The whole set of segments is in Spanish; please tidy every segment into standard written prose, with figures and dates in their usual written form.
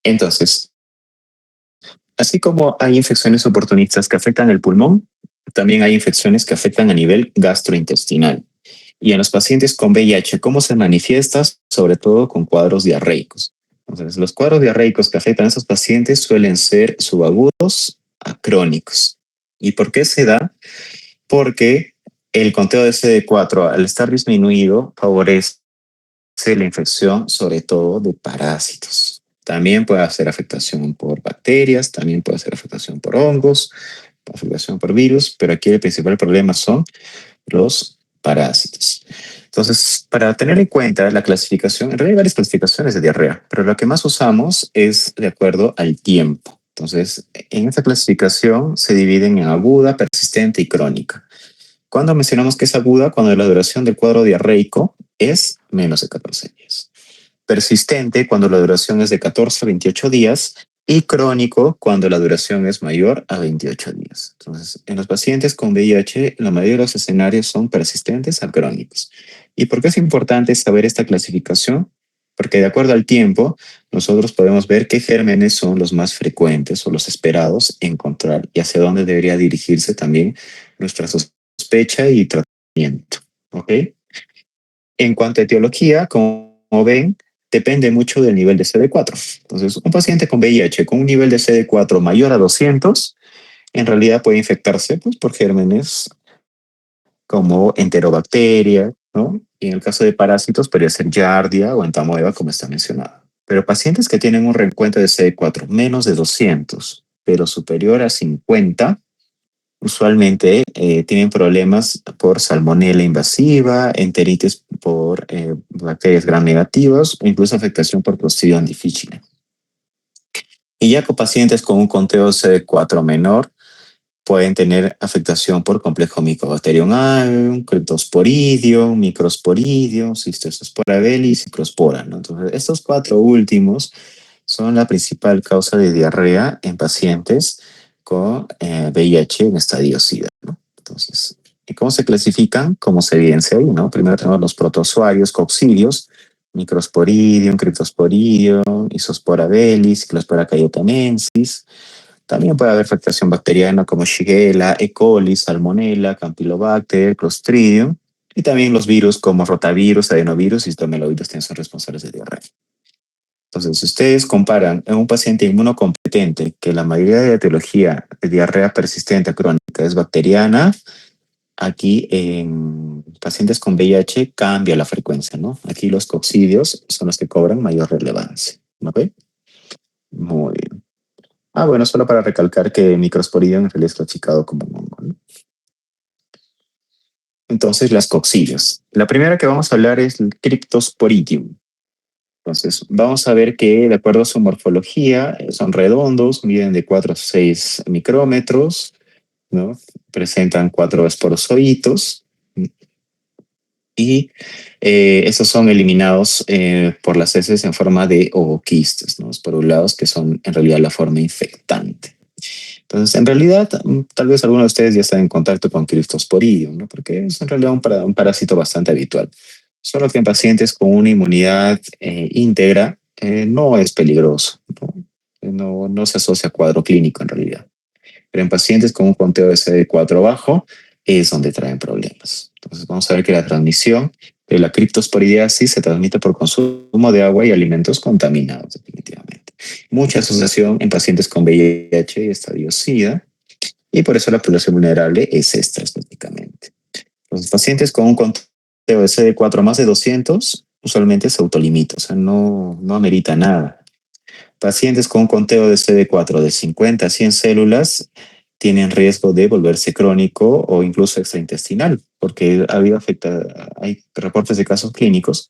Entonces, así como hay infecciones oportunistas que afectan el pulmón, también hay infecciones que afectan a nivel gastrointestinal. Y en los pacientes con VIH, ¿cómo se manifiesta? Sobre todo con cuadros diarreicos. Entonces, los cuadros diarreicos que afectan a esos pacientes suelen ser subagudos a crónicos. ¿Y por qué se da? Porque el conteo de CD4, al estar disminuido, favorece la infección, sobre todo de parásitos. También puede hacer afectación por bacterias, también puede hacer afectación por hongos, afectación por virus, pero aquí el principal problema son los parásitos. Entonces, para tener en cuenta la clasificación, en realidad hay varias clasificaciones de diarrea, pero lo que más usamos es de acuerdo al tiempo. Entonces, en esta clasificación se dividen en aguda, persistente y crónica. Cuando mencionamos que es aguda, cuando la duración del cuadro diarreico es menos de 14 días. Persistente, cuando la duración es de 14 a 28 días. Y crónico, cuando la duración es mayor a 28 días. Entonces, en los pacientes con VIH, la mayoría de los escenarios son persistentes a crónicos. ¿Y por qué es importante saber esta clasificación? Porque de acuerdo al tiempo, nosotros podemos ver qué gérmenes son los más frecuentes o los esperados encontrar y hacia dónde debería dirigirse también nuestra sospecha y tratamiento. ¿Ok? En cuanto a etiología, como ven, depende mucho del nivel de CD4. Entonces, un paciente con VIH con un nivel de CD4 mayor a 200, en realidad puede infectarse pues, por gérmenes como enterobacteria, ¿no? Y en el caso de parásitos, podría ser Giardia o entamoeba, como está mencionado. Pero pacientes que tienen un recuento de CD4 menos de 200, pero superior a 50, usualmente tienen problemas por salmonela invasiva, enteritis por bacterias gram negativas o incluso afectación por Clostridium difficile. Y ya con pacientes con un conteo CD4 menor, pueden tener afectación por complejo Mycobacterium avium, Cryptosporidium, Microsporidium, Cysticercospora bellis y Clospora, ¿no? Entonces, estos cuatro últimos son la principal causa de diarrea en pacientes con VIH en estadio SIDA, ¿no? Entonces, ¿y cómo se clasifican? Como se evidencia ahí, ¿no? Primero tenemos los protozoarios coccídeos, Microsporidium, Cryptosporidium, Isospora bellis, Clospora cayotenensis. También puede haber afectación bacteriana como Shigella, E. coli, Salmonella, Campylobacter, Clostridium. Y también los virus como rotavirus, adenovirus y citomelovirus también son responsables de diarrea. Entonces, si ustedes comparan en un paciente inmunocompetente que la mayoría de la etiología de diarrea persistente crónica es bacteriana, aquí en pacientes con VIH cambia la frecuencia, ¿no? Aquí los coccidios son los que cobran mayor relevancia. ¿Ok? Muy bien. Bueno, solo para recalcar que Microsporidium en realidad es clasificado como un hongo, ¿no? Entonces, las coccidios. La primera que vamos a hablar es el Cryptosporidium. Entonces, vamos a ver que, de acuerdo a su morfología, son redondos, miden de 4 a 6 micrómetros, ¿no? Presentan 4 esporozoitos y estos son eliminados por las heces en forma de ovoquistes, ¿no? Esporulados, que son en realidad la forma infectante. Entonces, en realidad, tal vez algunos de ustedes ya están en contacto con Cryptosporidium, ¿no? Porque es en realidad un parásito bastante habitual. Solo que en pacientes con una inmunidad íntegra no es peligroso, ¿no? No se asocia a cuadro clínico en realidad. Pero en pacientes con un conteo de CD4 bajo es donde traen problemas. Entonces vamos a ver que la transmisión de la criptosporidiasis se transmite por consumo de agua y alimentos contaminados, definitivamente. Mucha asociación en pacientes con VIH y estadio SIDA, y por eso la población vulnerable es esta específicamente. Los pacientes con un conteo de CD4 más de 200 usualmente se autolimita, o sea, no amerita nada. Pacientes con un conteo de CD4 de 50 a 100 células tienen riesgo de volverse crónico o incluso extraintestinal, porque hay reportes de casos clínicos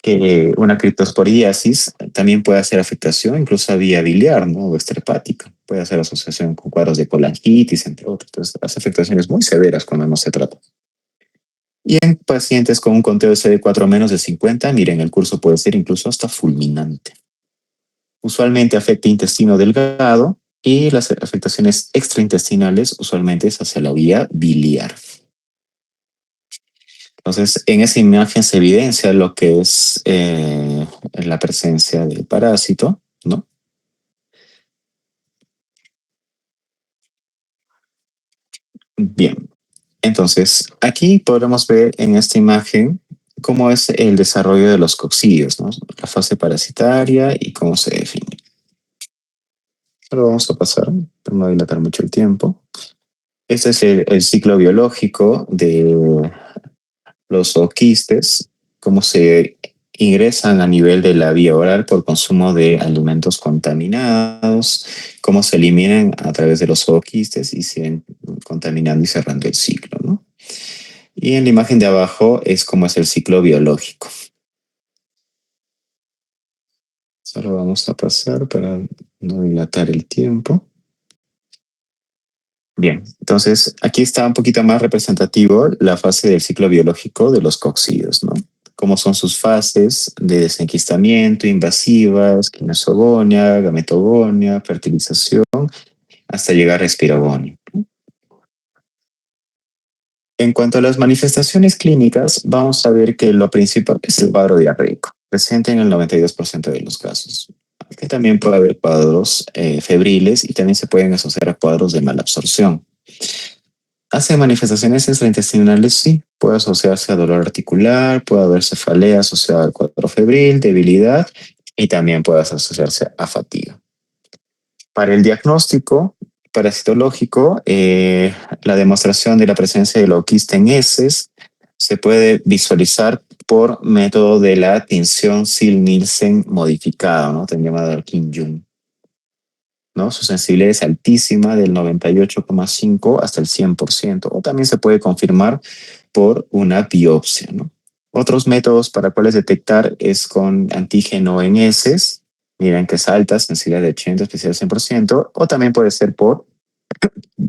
que una criptosporidiasis también puede hacer afectación incluso a vía biliar, ¿no? O extrahepática. Puede hacer asociación con cuadros de colangitis, entre otros. Entonces, hace afectaciones muy severas cuando no se trata. Y en pacientes con un conteo de CD4 menos de 50, miren, el curso puede ser incluso hasta fulminante. Usualmente afecta intestino delgado y las afectaciones extraintestinales usualmente es hacia la vía biliar. Entonces, en esa imagen se evidencia lo que es la presencia del parásito, ¿no? Bien, entonces aquí podremos ver en esta imagen cómo es el desarrollo de los coccidios, ¿no? La fase parasitaria y cómo se define. Lo vamos a pasar para no dilatar mucho el tiempo. Este es el ciclo biológico de los zooquistes, cómo se ingresan a nivel de la vía oral por consumo de alimentos contaminados, cómo se eliminan a través de los zooquistes y siguen contaminando y cerrando el ciclo, ¿no? Y en la imagen de abajo es cómo es el ciclo biológico. Solo vamos a pasar para no dilatar el tiempo. Bien, entonces aquí está un poquito más representativo la fase del ciclo biológico de los coccidios, ¿no? Cómo son sus fases de desenquistamiento, invasivas, quinosogonia, gametogonia, fertilización, hasta llegar a espirogonia. En cuanto a las manifestaciones clínicas, vamos a ver que lo principal es el cuadro diarreico, presente en el 92% de los casos. Que también puede haber cuadros febriles y también se pueden asociar a cuadros de mala absorción. Hace manifestaciones extraintestinales, sí. Puede asociarse a dolor articular, puede haber cefalea asociada al cuadro febril, debilidad y también puede asociarse a fatiga. Para el diagnóstico parasitológico, la demostración de la presencia de leuquista en heces se puede visualizar por método de la tinción Sil-Nielsen modificada, ¿no? También llamada el Kim-Jung. ¿No? Su sensibilidad es altísima, del 98,5 hasta el 100%, o también se puede confirmar por una biopsia, ¿no? Otros métodos para cuales detectar es con antígeno en heces, miren que es alta, sensibilidad de 80, especial 100%, o también puede ser por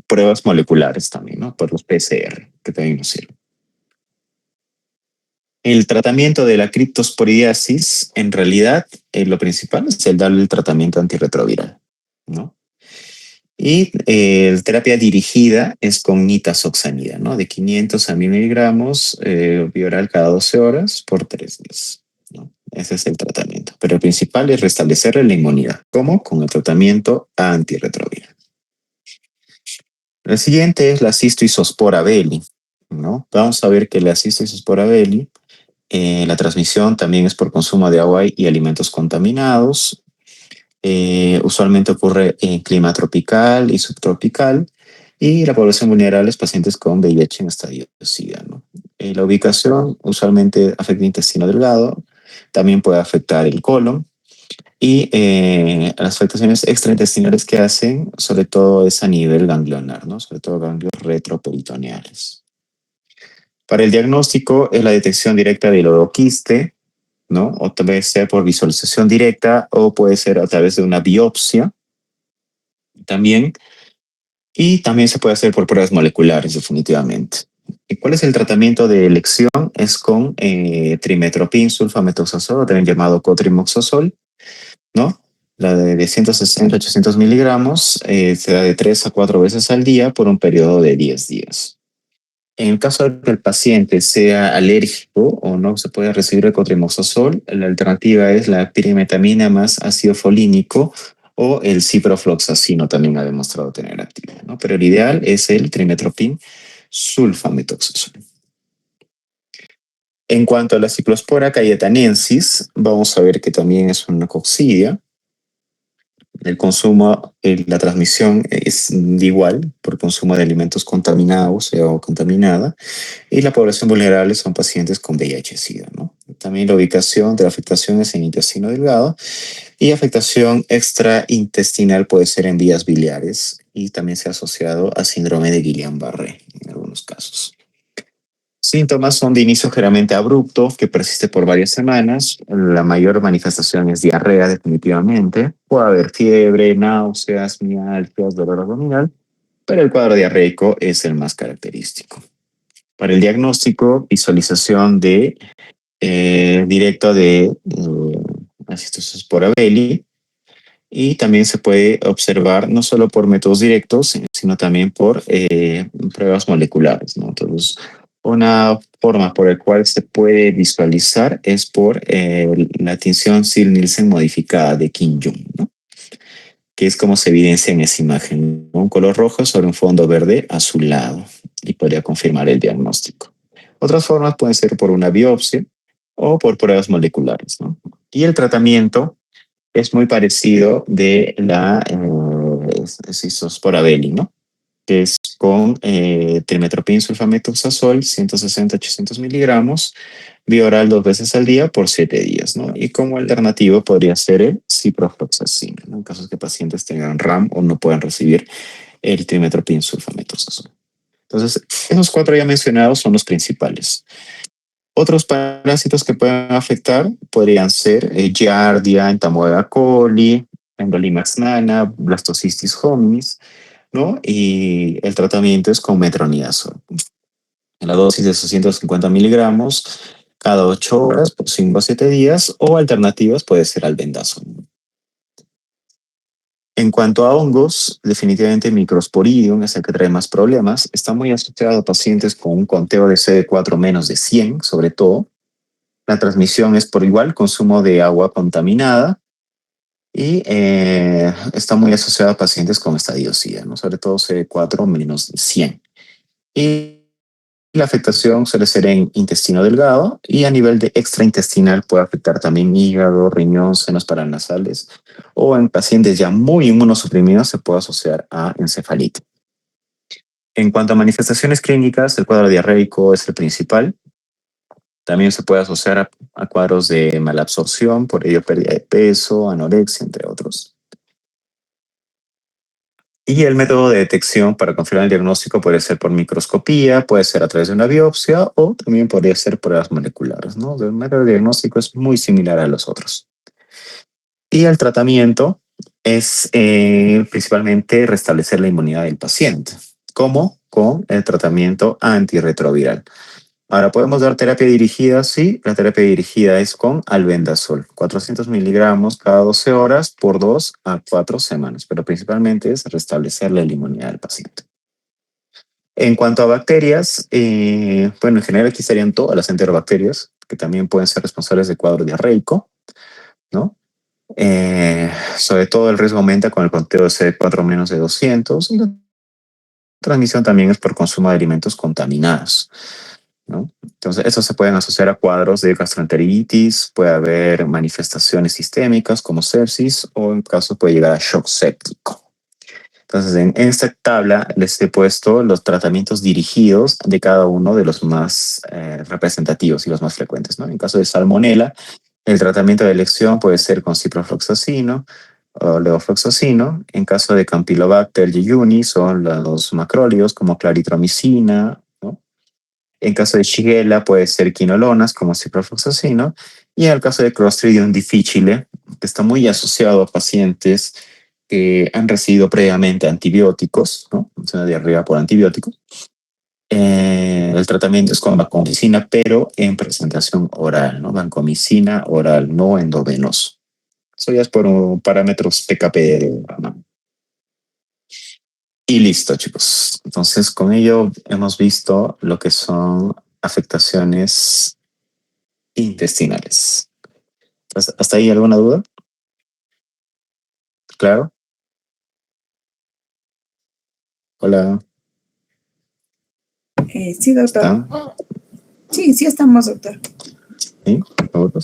pruebas moleculares también, ¿no? Por los PCR, que también nos sirven. El tratamiento de la criptosporidiasis, en realidad, lo principal es el darle el tratamiento antirretroviral, ¿no? Y terapia dirigida es con nitazoxanida, ¿no? De 500 a 1000 miligramos vía oral cada 12 horas por 3 días, ¿no? Ese es el tratamiento. Pero el principal es restablecer la inmunidad. ¿Cómo? Con el tratamiento antirretroviral. El siguiente es la cistoisospora belli, ¿no? Vamos a ver que la cistoisospora belli, la transmisión también es por consumo de agua y alimentos contaminados. Usualmente ocurre en clima tropical y subtropical y la población vulnerable es pacientes con VIH en estadio de SIDA, ¿no? La ubicación usualmente afecta el intestino delgado, también puede afectar el colon y las afectaciones extraintestinales que hacen, sobre todo es a nivel ganglionar, ¿no? Sobre todo ganglios retroperitoneales. Para el diagnóstico es la detección directa del oroquiste, ¿no? O tal vez sea por visualización directa o puede ser a través de una biopsia también. Y también se puede hacer por pruebas moleculares, definitivamente. ¿Y cuál es el tratamiento de elección? Es con trimetoprim sulfamethoxazol, también llamado cotrimoxazol, ¿no? La de 160 a 800 miligramos se da de 3 a 4 veces al día por un periodo de 10 días. En el caso de que el paciente sea alérgico o no se pueda recibir el cotrimoxazol, la alternativa es la pirimetamina más ácido folínico o el ciprofloxacino también ha demostrado tener actividad, ¿no? Pero el ideal es el trimethoprim sulfamethoxazol. En cuanto a la Cyclospora cayetanensis, vamos a ver que también es una coccidia. El consumo, la transmisión es igual por consumo de alimentos contaminados o contaminada. Y la población vulnerable son pacientes con VIH-Sida, ¿no? También la ubicación de la afectación es en intestino delgado y afectación extraintestinal puede ser en vías biliares y también se ha asociado a síndrome de Guillain-Barré en algunos casos. Síntomas son de inicio generalmente abrupto, que persiste por varias semanas. La mayor manifestación es diarrea, definitivamente. Puede haber fiebre, náuseas, mialgias, dolor abdominal, pero el cuadro diarreico es el más característico. Para el diagnóstico, visualización de directo de Acistospora belli y también se puede observar no solo por métodos directos, sino también por pruebas moleculares, ¿no? Entonces, una forma por la cual se puede visualizar es por la tinción Sil-Nielsen modificada de Kim-Jung, ¿no? que es como se evidencia en esa imagen, ¿no? Un color rojo sobre un fondo verde azulado y podría confirmar el diagnóstico. Otras formas pueden ser por una biopsia o por pruebas moleculares, ¿no? Y el tratamiento es muy parecido de la cisospora belli, ¿no? Que es con trimethoprim sulfamethoxazol, 160-800 miligramos, vía oral 2 veces al día por 7 días, ¿no? Y como alternativo podría ser el ciprofloxacina, ¿no? En casos que pacientes tengan RAM o no puedan recibir el trimethoprim sulfamethoxazol. Entonces, esos 4 ya mencionados son los principales. Otros parásitos que pueden afectar podrían ser Giardia, Entamoeba coli, Endolimax nana, Blastocystis hominis, ¿no? Y el tratamiento es con metronidazol. La dosis de 250 miligramos cada 8 horas por 5 a 7 días o alternativas puede ser albendazol. En cuanto a hongos, definitivamente Microsporidium es el que trae más problemas. Está muy asociado a pacientes con un conteo de CD4 menos de 100, sobre todo. La transmisión es por igual consumo de agua contaminada y está muy asociado a pacientes con estadio SIDA, ¿no? Sobre todo CD4 menos de 100. Y la afectación suele ser en intestino delgado y a nivel de extraintestinal puede afectar también hígado, riñón, senos paranasales o en pacientes ya muy inmunosuprimidos se puede asociar a encefalitis. En cuanto a manifestaciones clínicas, el cuadro diarreico es el principal. También se puede asociar a cuadros de malabsorción, por ello pérdida de peso, anorexia, entre otros. Y el método de detección para confirmar el diagnóstico puede ser por microscopía, puede ser a través de una biopsia o también podría ser pruebas moleculares, ¿no? El método de diagnóstico es muy similar a los otros. Y el tratamiento es principalmente restablecer la inmunidad del paciente, como con el tratamiento antirretroviral. Ahora, ¿podemos dar terapia dirigida? Sí, la terapia dirigida es con albendazol, 400 miligramos cada 12 horas por 2 a 4 semanas, pero principalmente es restablecer la inmunidad del paciente. En cuanto a bacterias, bueno, en general aquí estarían todas las enterobacterias, que también pueden ser responsables de cuadro diarreico, ¿no? Sobre todo el riesgo aumenta con el conteo de CD4 menos de 200 y la transmisión también es por consumo de alimentos contaminados, ¿no? Entonces, estos se pueden asociar a cuadros de gastroenteritis, puede haber manifestaciones sistémicas como sepsis o en caso puede llegar a shock séptico. Entonces, en esta tabla les he puesto los tratamientos dirigidos de cada uno de los más representativos y los más frecuentes, ¿no? En caso de salmonela, el tratamiento de elección puede ser con ciprofloxacino o levofloxacino. En caso de Campylobacter jejuni son los macrólidos como claritromicina, ¿no? En caso de Shigella puede ser quinolonas como ciprofloxacino. Y en el caso de Clostridium difficile, que está muy asociado a pacientes que han recibido previamente antibióticos, ¿no? Una diarrea por antibióticos. El tratamiento es con vancomicina, pero en presentación oral, ¿no? Vancomicina oral, no endovenoso. Eso ya es por parámetros PKP. ¿No? Y listo, chicos. Entonces, con ello hemos visto lo que son afectaciones intestinales. ¿Hasta ahí alguna duda? Claro. Hola. Sí, doctor. ¿Están? Sí, sí estamos, doctor. ¿Sí? ¿Todos?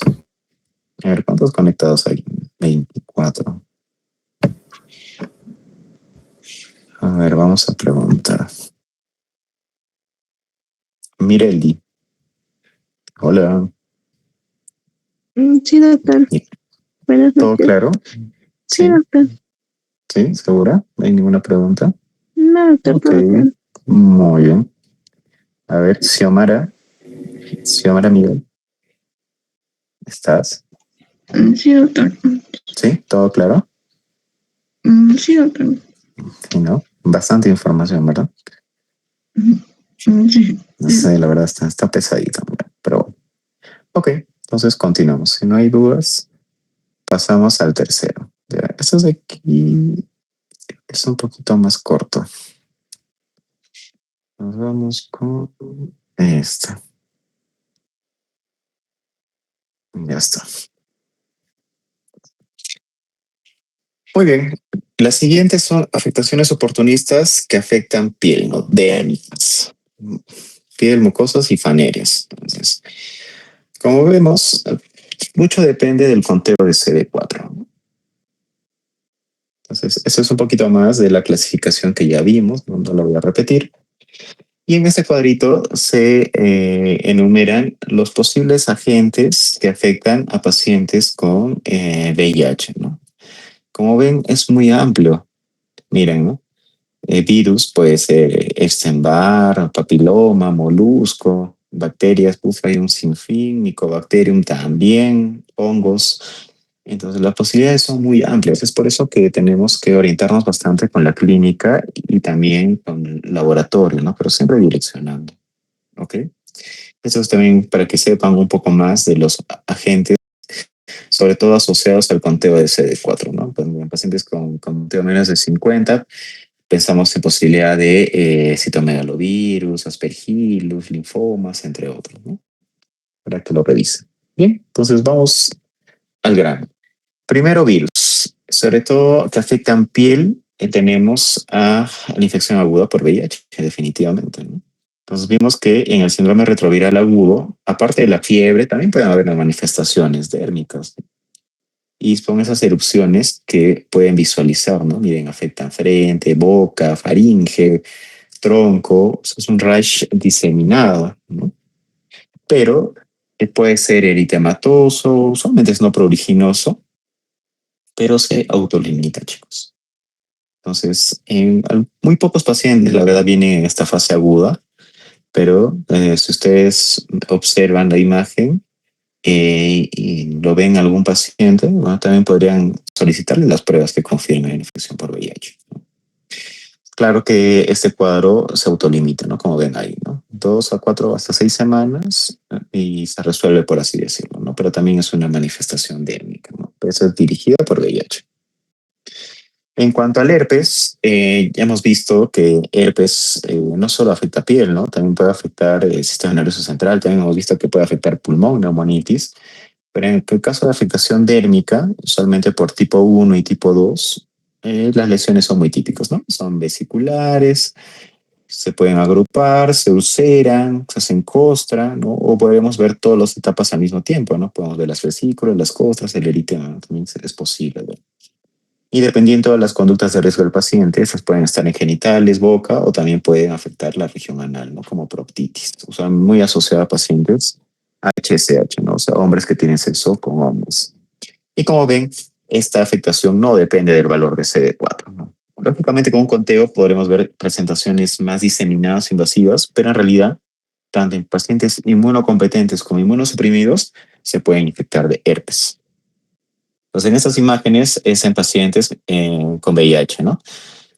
A ver, ¿cuántos conectados hay? 24. A ver, vamos a preguntar. Mirelli. Hola. Sí, doctor. Buenas ¿Todo noches. claro? Sí, Sí. doctor. ¿Sí? ¿Segura? ¿No hay ninguna pregunta? No, doctor, Ok. todo claro. Muy bien. A ver, Xiomara. Xiomara Miguel. ¿Estás? Sí, doctor. ¿Sí? ¿Todo claro? Sí, doctor. Sí, ¿no? Bastante información, ¿verdad? Sí. No sé, la verdad está pesadito. Pero bueno. Ok, entonces continuamos. Si no hay dudas, pasamos al tercero. Ya, esto de aquí es un poquito más corto. Nos vamos con esta. Ya está. Muy bien. Las siguientes son afectaciones oportunistas que afectan piel, ¿no? Dérmicas, piel, mucosas y faneres. Entonces, como vemos, mucho depende del conteo de CD4. ¿No? Entonces, eso es un poquito más de la clasificación que ya vimos, no lo voy a repetir. Y en este cuadrito se enumeran los posibles agentes que afectan a pacientes con VIH, ¿no? Como ven, es muy amplio. Miren, ¿no? Virus puede ser Epstein-Barr, papiloma, molusco, bacterias, pues hay un sinfín, Mycobacterium también, hongos. Entonces las posibilidades son muy amplias. Es por eso que tenemos que orientarnos bastante con la clínica y también con el laboratorio, ¿no? Pero siempre direccionando, ¿ok? Eso es también para que sepan un poco más de los agentes, sobre todo asociados al conteo de CD4, ¿no? Pues en pacientes con conteo menos de 50, pensamos en posibilidad de citomegalovirus, aspergillus, linfomas, entre otros, ¿no? Para que lo revisen. Bien, entonces vamos al grano. Primero, virus. Sobre todo que afectan piel, tenemos a la infección aguda por VIH, definitivamente, ¿no? Entonces vimos que en el síndrome retroviral agudo, aparte de la fiebre, también pueden haber las manifestaciones dérmicas. Y son esas erupciones que pueden visualizar, ¿no? Miren, afectan frente, boca, faringe, tronco. Es un rash diseminado, ¿no? Pero puede ser eritematoso, usualmente es no pruriginoso, pero se autolimita, chicos. Entonces, en muy pocos pacientes, la verdad, vienen en esta fase aguda, pero si ustedes observan la imagen y lo ven en algún paciente, bueno, también podrían solicitarle las pruebas que confirmen la infección por VIH. ¿No? Claro que este cuadro se autolimita, ¿no? Como ven ahí, ¿no? 2 a 4 hasta 6 semanas y se resuelve, por así decirlo, ¿no? Pero también es una manifestación dérmica, ¿no? Puede ser dirigida por VIH. En cuanto al herpes, ya hemos visto que herpes no solo afecta piel, ¿no? También puede afectar el sistema nervioso central, también hemos visto que puede afectar pulmón, neumonitis, pero en el caso de afectación dérmica, usualmente por tipo 1 y tipo 2, las lesiones son muy típicas, ¿no? Son vesiculares, se pueden agrupar, se ulceran, se hacen costra, ¿no? O podemos ver todas las etapas al mismo tiempo, ¿no? Podemos ver las vesículas, las costras, el eritema, también es posible ver. Y dependiendo de las conductas de riesgo del paciente, esas pueden estar en genitales, boca o también pueden afectar la región anal, ¿no? Como proctitis. O sea, muy asociada a pacientes HSH, ¿no? O sea, hombres que tienen sexo con hombres. Y como ven, esta afectación no depende del valor de CD4, ¿no? Lógicamente, con un conteo podremos ver presentaciones más diseminadas, invasivas, pero en realidad, tanto en pacientes inmunocompetentes como inmunosuprimidos, se pueden infectar de herpes. Entonces, en estas imágenes es en pacientes con VIH, ¿no?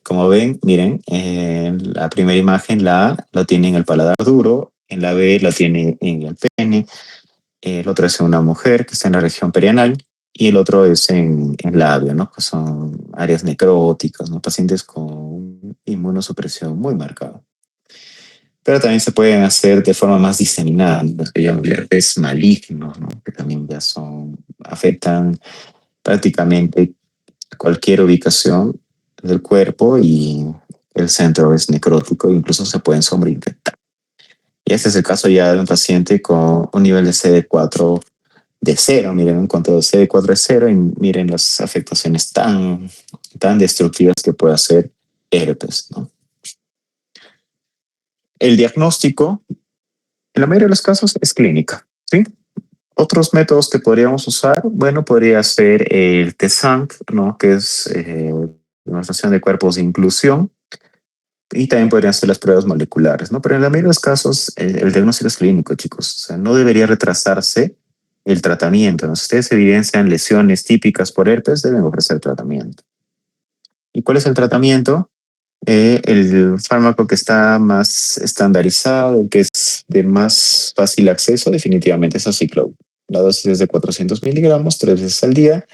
Como ven, miren, la primera imagen, la A, la tiene en el paladar duro, en la B la tiene en el pene, el otro es en una mujer que está en la región perianal y el otro es en labio, ¿no? Que son áreas necróticas, ¿no? Pacientes con inmunosupresión muy marcada. Pero también se pueden hacer de forma más diseminada, ¿no? Los que llaman herpes malignos, ¿no? Que también ya afectan prácticamente cualquier ubicación del cuerpo y el centro es necrótico, incluso se pueden sobreinfectar. Y este es el caso ya de un paciente con un nivel de CD4 de cero. Miren, en cuanto a CD4 es cero, y miren las afectaciones tan destructivas que puede hacer herpes, ¿no? El diagnóstico, en la mayoría de los casos, es clínica, ¿sí? Otros métodos que podríamos usar, bueno, podría ser el TESANC, ¿no? Que es demostración de cuerpos de inclusión, y también podrían ser las pruebas moleculares, ¿no? Pero en la mayoría de los casos, el diagnóstico es clínico, chicos. O sea, no debería retrasarse el tratamiento, ¿no? Si ustedes evidencian lesiones típicas por herpes, deben ofrecer tratamiento. ¿Y cuál es el tratamiento? El fármaco que está más estandarizado, que es de más fácil acceso, definitivamente es aciclovir. La dosis es de 400 miligramos, 3 veces al día,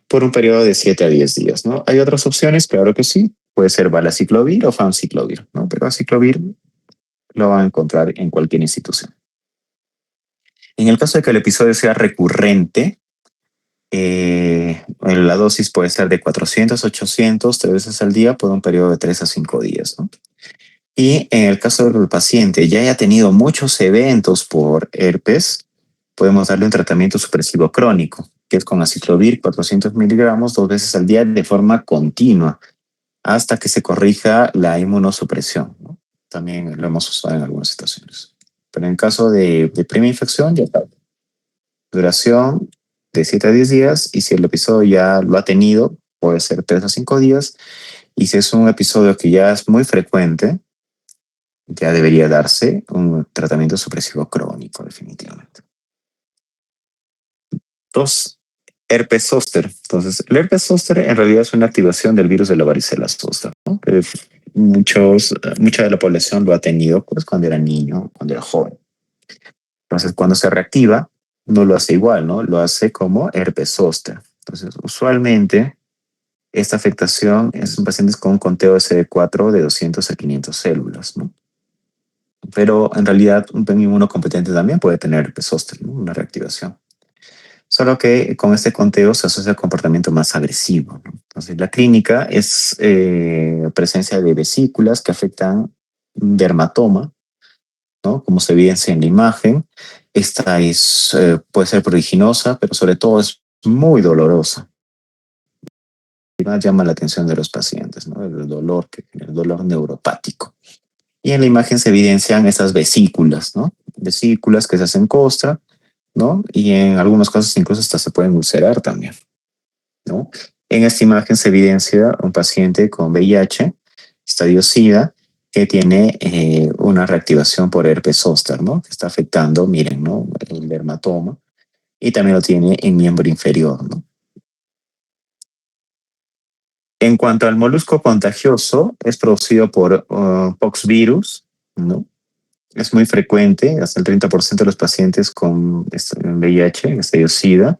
por un periodo de 7 a 10 días, ¿no? ¿Hay otras opciones? Claro que sí. Puede ser valaciclovir o famciclovir, ¿no? Pero aciclovir lo van a encontrar en cualquier institución. En el caso de que el episodio sea recurrente, La dosis puede ser de 400 a 800 3 veces al día por un periodo de 3 a 5 días, ¿no? Y en el caso del paciente ya haya tenido muchos eventos por herpes, podemos darle un tratamiento supresivo crónico, que es con aciclovir 400 miligramos 2 veces al día de forma continua, hasta que se corrija la inmunosupresión, ¿no? También lo hemos usado en algunas situaciones. Pero en caso de primera infección, ya está. Duración de 7 a 10 días, y si el episodio ya lo ha tenido, puede ser 3 a 5 días, y si es un episodio que ya es muy frecuente, ya debería darse un tratamiento supresivo crónico, definitivamente. 2. Herpes zóster. Entonces, el herpes zóster en realidad es una activación del virus de la varicela zóster, ¿no? Que mucha de la población lo ha tenido pues, cuando era niño, cuando era joven. Entonces, cuando se reactiva, no lo hace igual, ¿no? Lo hace como herpes zóster. Entonces, usualmente, esta afectación es en pacientes con un conteo de CD4 de 200 a 500 células, ¿no? Pero en realidad un PEN inmunocompetente también puede tener herpes zóster, ¿no? Una reactivación. Solo que con este conteo se asocia al comportamiento más agresivo, ¿no? Entonces, la clínica es presencia de vesículas que afectan un dermatoma, ¿no? Como se evidencia en la imagen. Esta puede ser pruriginosa, pero sobre todo es muy dolorosa. Y más llama la atención de los pacientes, ¿no? El dolor neuropático. Y en la imagen se evidencian estas vesículas, ¿no? Vesículas que se hacen costra, ¿no? Y en algunos casos incluso hasta se pueden ulcerar también, ¿no? En esta imagen se evidencia un paciente con VIH, estadio SIDA, que tiene una reactivación por herpes zóster, ¿no? Que está afectando, miren, ¿no? El dermatoma, y también lo tiene en miembro inferior, ¿no? En cuanto al molusco contagioso, es producido por poxvirus, ¿no? Es muy frecuente, hasta el 30% de los pacientes con VIH, estadio SIDA,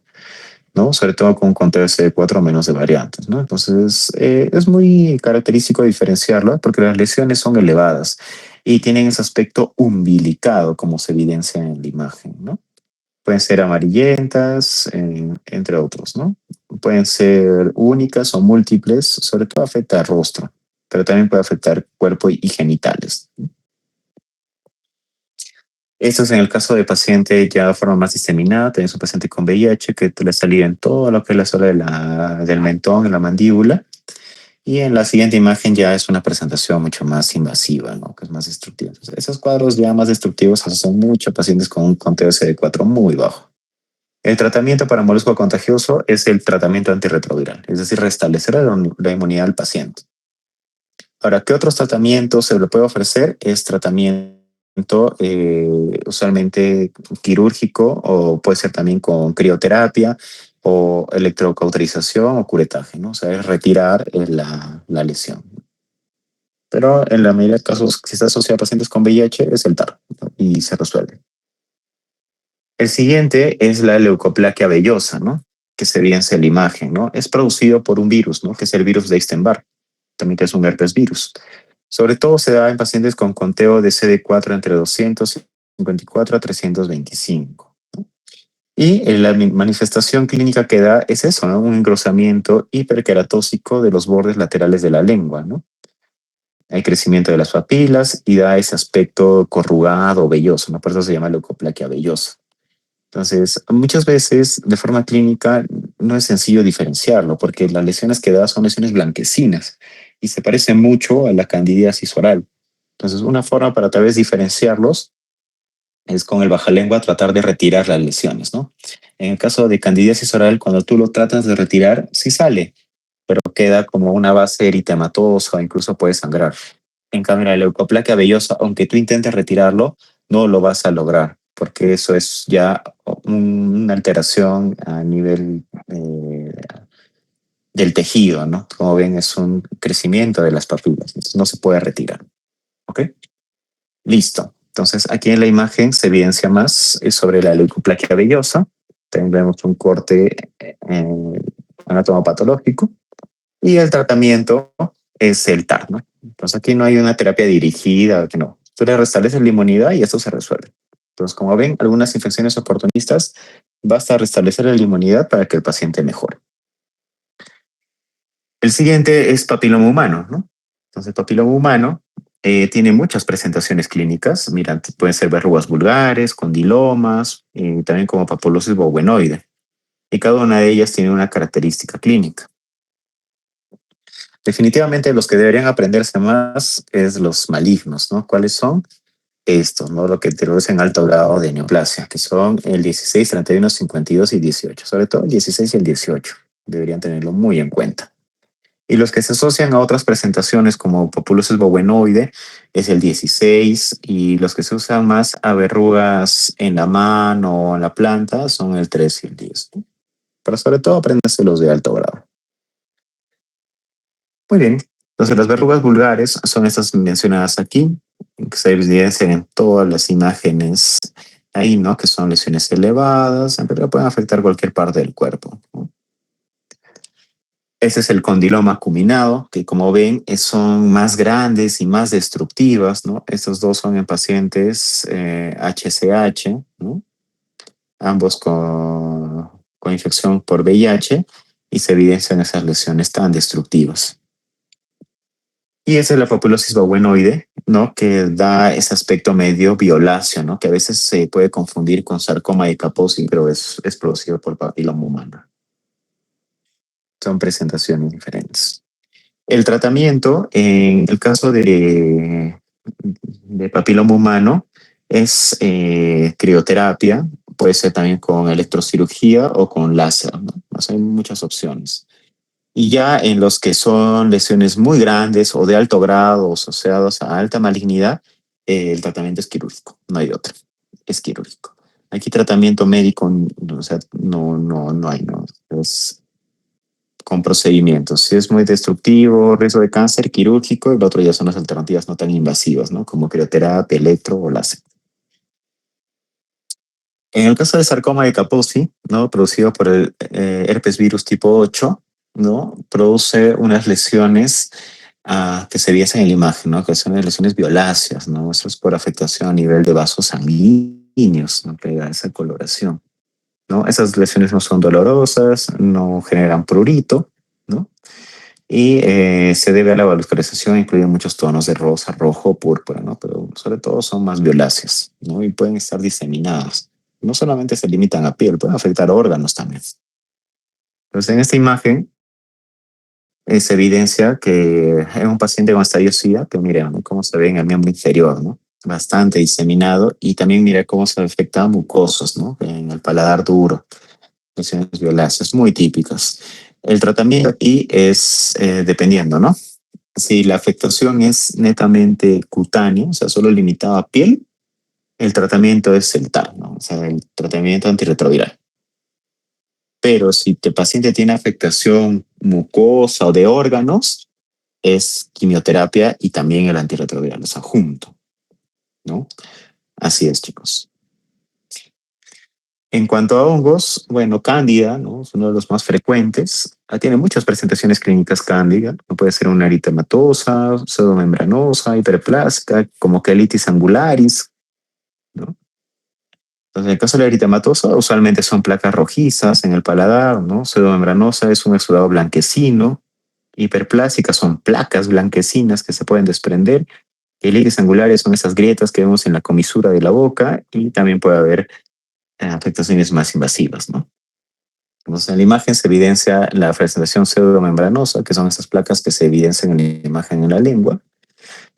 ¿no? Sobre todo con un conteo de CD4 menos de variantes, ¿no? Entonces, es muy característico diferenciarlo porque las lesiones son elevadas y tienen ese aspecto umbilicado, como se evidencia en la imagen, ¿no? Pueden ser amarillentas, entre otros, ¿no? Pueden ser únicas o múltiples, sobre todo afecta al rostro, pero también puede afectar cuerpo y genitales. Esto es en el caso de paciente ya de forma más diseminada. Tenés un paciente con VIH que le salía en todo lo que es la zona del mentón, en la mandíbula. Y en la siguiente imagen ya es una presentación mucho más invasiva, ¿no? Que es más destructiva. Entonces, esos cuadros ya más destructivos son muchos pacientes con un conteo CD4 muy bajo. El tratamiento para molusco contagioso es el tratamiento antirretroviral, es decir, restablecer la inmunidad al paciente. Ahora, ¿qué otros tratamientos se le puede ofrecer? Es tratamiento usualmente quirúrgico, o puede ser también con crioterapia o electrocauterización o curetaje, ¿no? O sea, es retirar la lesión. Pero en la mayoría de casos, si está asociado a pacientes con VIH, es el TAR, ¿no? Y se resuelve. El siguiente es la leucoplaquia vellosa, ¿no? Que se evidencia en la imagen, ¿no? Es producido por un virus, ¿no? Que es el virus de Epstein-Barr, también que es un herpes virus. Sobre todo se da en pacientes con conteo de CD4 entre 254 a 325. ¿No? Y la manifestación clínica que da es eso, ¿no? Un engrosamiento hiperqueratósico de los bordes laterales de la lengua, ¿no? Hay crecimiento de las papilas y da ese aspecto corrugado o velloso, ¿no? Por eso se llama leucoplaquia vellosa. Entonces, muchas veces de forma clínica no es sencillo diferenciarlo porque las lesiones que da son lesiones blanquecinas y se parecen mucho a la candidiasis oral. Entonces, una forma para tal vez diferenciarlos es con el bajalengua tratar de retirar las lesiones, ¿no? En el caso de candidiasis oral, cuando tú lo tratas de retirar, sí sale, pero queda como una base eritematosa o incluso puede sangrar. En cambio, la leucoplaquia vellosa, aunque tú intentes retirarlo, no lo vas a lograr, porque eso es ya una alteración a nivel del tejido, ¿no? Como ven, es un crecimiento de las papilas, entonces no se puede retirar. ¿Ok? Listo. Entonces, aquí en la imagen se evidencia más sobre la leucoplaquia vellosa. También vemos un corte anatomopatológico. Y el tratamiento es el TAR, ¿no? Entonces aquí no hay una terapia dirigida, que no. Tú le restableces la inmunidad y esto se resuelve. Entonces, como ven, algunas infecciones oportunistas Basta restablecer la inmunidad para que el paciente mejore. El siguiente es papiloma humano, ¿no? Entonces, papiloma humano tiene muchas presentaciones clínicas. Mira, pueden ser verrugas vulgares, condilomas, también como papulosis bovenoide. Y cada una de ellas tiene una característica clínica. Definitivamente los que deberían aprenderse más es los malignos, ¿no? ¿Cuáles son? Estos, ¿no? Lo que introducen alto grado de neoplasia, que son el 16, 31, 52 y 18. Sobre todo el 16 y el 18. Deberían tenerlo muy en cuenta. Y los que se asocian a otras presentaciones como papulosis bovenoide es el 16, y los que se usan más a verrugas en la mano o en la planta son el 3 y el 10. ¿No? Pero sobre todo apréndanse los de alto grado. Muy bien. Entonces las verrugas vulgares son estas mencionadas aquí, que se evidencian en todas las imágenes ahí, ¿no? Que son lesiones elevadas, pero pueden afectar cualquier parte del cuerpo, ¿no? Ese es el condiloma acuminado, que como ven son más grandes y más destructivas, ¿no? Estos dos son en pacientes HCH, ¿no? Ambos con infección por VIH, y se evidencian esas lesiones tan destructivas. Y esa es la papulosis bovenoide, ¿no? Que da ese aspecto medio violáceo, ¿no? Que a veces se puede confundir con sarcoma de Kaposi, pero es producido por papiloma humano. Son presentaciones diferentes. El tratamiento, en el caso de papiloma humano, es crioterapia, puede ser también con electrocirugía o con láser, ¿no? O sea, hay muchas opciones. Y ya en los que son lesiones muy grandes o de alto grado o asociados a alta malignidad, el tratamiento es quirúrgico, no hay otro, es quirúrgico. Aquí tratamiento médico, o sea, no hay, no. Es con procedimientos. Si es muy destructivo, riesgo de cáncer, quirúrgico, y el otro ya son las alternativas no tan invasivas, ¿no? Como crioterapia, electro o láser. En el caso del sarcoma de Kaposi, ¿no? Producido por el herpes virus tipo 8, ¿no? Produce unas lesiones que se evidencian en la imagen, ¿no? Que son lesiones violáceas, ¿no? Eso es por afectación a nivel de vasos sanguíneos, ¿no? Que da esa coloración, ¿no? Esas lesiones no son dolorosas, no generan prurito, ¿no? Y se debe a la vascularización, incluyen muchos tonos de rosa, rojo, púrpura, ¿no? Pero sobre todo son más violáceas, ¿no? Y pueden estar diseminadas. No solamente se limitan a piel, pueden afectar órganos también. Entonces, en esta imagen se evidencia que es un paciente con estadio SIDA, que miren, ¿no? Cómo se ve en el miembro inferior, ¿no? Bastante diseminado, y también mira cómo se afectan mucosos, ¿no? En el paladar duro, lesiones violáceas muy típicas. El tratamiento aquí es dependiendo, ¿no? Si la afectación es netamente cutánea, o sea, solo limitada a piel, el tratamiento es el TAR, ¿no? O sea, el tratamiento antirretroviral. Pero si el paciente tiene afectación mucosa o de órganos, es quimioterapia y también el antirretroviral, o sea, junto, ¿no? Así es, chicos. En cuanto a hongos, bueno, cándida, ¿no? Es uno de los más frecuentes. Tiene muchas presentaciones clínicas cándida. No puede ser una eritematosa, pseudomembranosa, hiperplástica, como quelitis angularis, ¿no? Entonces, en el caso de la eritematosa, usualmente son placas rojizas en el paladar, ¿no? Pseudomembranosa es un exudado blanquecino. Hiperplásticas son placas blanquecinas que se pueden desprender. Quelitis angulares son esas grietas que vemos en la comisura de la boca, y también puede haber afectaciones más invasivas, ¿no? Entonces, en la imagen se evidencia la presentación pseudomembranosa, que son estas placas que se evidencian en la imagen en la lengua.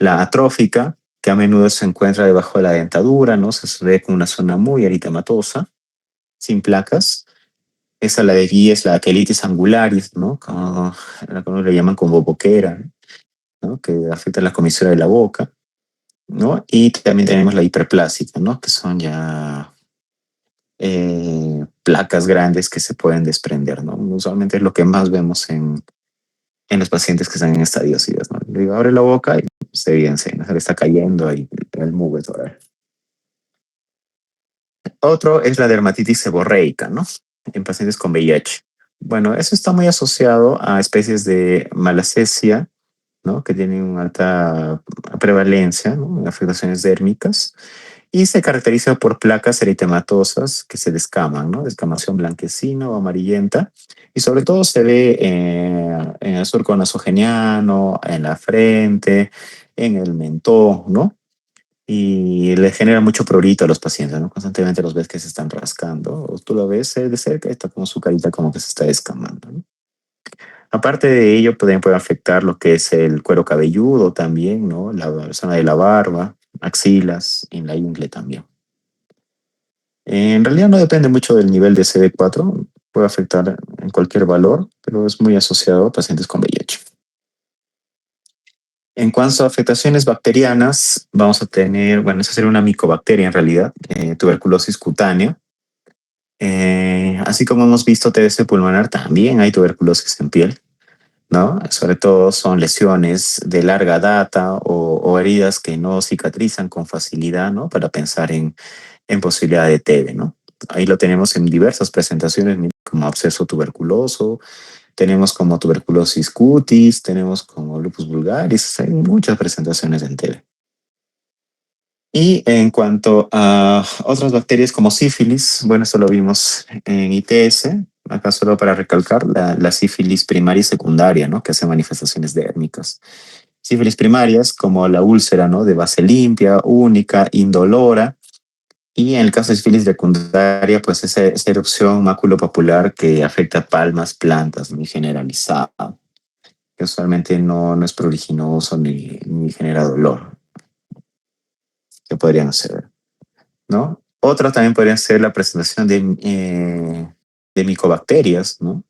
La atrófica, que a menudo se encuentra debajo de la dentadura, ¿no? Se ve como una zona muy eritematosa, sin placas. Esa, la de aquí, es la quelitis angularis, ¿no? Como le llaman como boquera, ¿no? Que afecta la comisura de la boca, ¿no? Y también tenemos la hiperplásica, ¿no? Que son ya placas grandes que se pueden desprender, ¿no? Usualmente es lo que más vemos en los pacientes que están en estadio SIDA, ¿no? Le digo, abre la boca y se evidencia, ¿no? Se le está cayendo ahí el mugo oral. Otro es la dermatitis seborreica, ¿no? En pacientes con VIH. Bueno, eso está muy asociado a especies de malacesia, ¿no? Que tienen una alta prevalencia, ¿no? En afectaciones dérmicas. y se caracteriza por placas eritematosas que se descaman, ¿no? Descamación blanquecina o amarillenta, y sobre todo se ve en el surco nasogeniano, en la frente, en el mentón, ¿no? Y le genera mucho prurito a los pacientes, ¿no? Constantemente los ves que se están rascando, o tú lo ves de cerca y está como su carita como que se está descamando, ¿no? Aparte de ello, puede afectar lo que es el cuero cabelludo también, ¿no? La zona de la barba, axilas, en la ingle también. En realidad no depende mucho del nivel de CD4, puede afectar en cualquier valor, pero es muy asociado a pacientes con VIH. En cuanto a afectaciones bacterianas, vamos a tener, bueno, esa sería una micobacteria en realidad, tuberculosis cutánea. Así como hemos visto TBC pulmonar, también hay tuberculosis en piel, ¿no? Sobre todo son lesiones de larga data o heridas que no cicatrizan con facilidad, ¿no? Para pensar en posibilidad de TB, ¿no? Ahí lo tenemos en diversas presentaciones, como absceso tuberculoso, tenemos como tuberculosis cutis, tenemos como lupus vulgaris, hay muchas presentaciones en TB. Y en cuanto a otras bacterias como sífilis, bueno, esto lo vimos en ITS, acá solo para recalcar la sífilis primaria y secundaria, ¿no? Que hace manifestaciones dérmicas. Sífilis primarias como la úlcera, ¿no? De base limpia, única, indolora. Y en el caso de sífilis secundaria, pues esa erupción maculopapular que afecta palmas, plantas, muy generalizada, que usualmente no es pruriginoso ni genera dolor, que podrían ser, ¿no? Otra también podría ser la presentación de micobacterias, ¿no?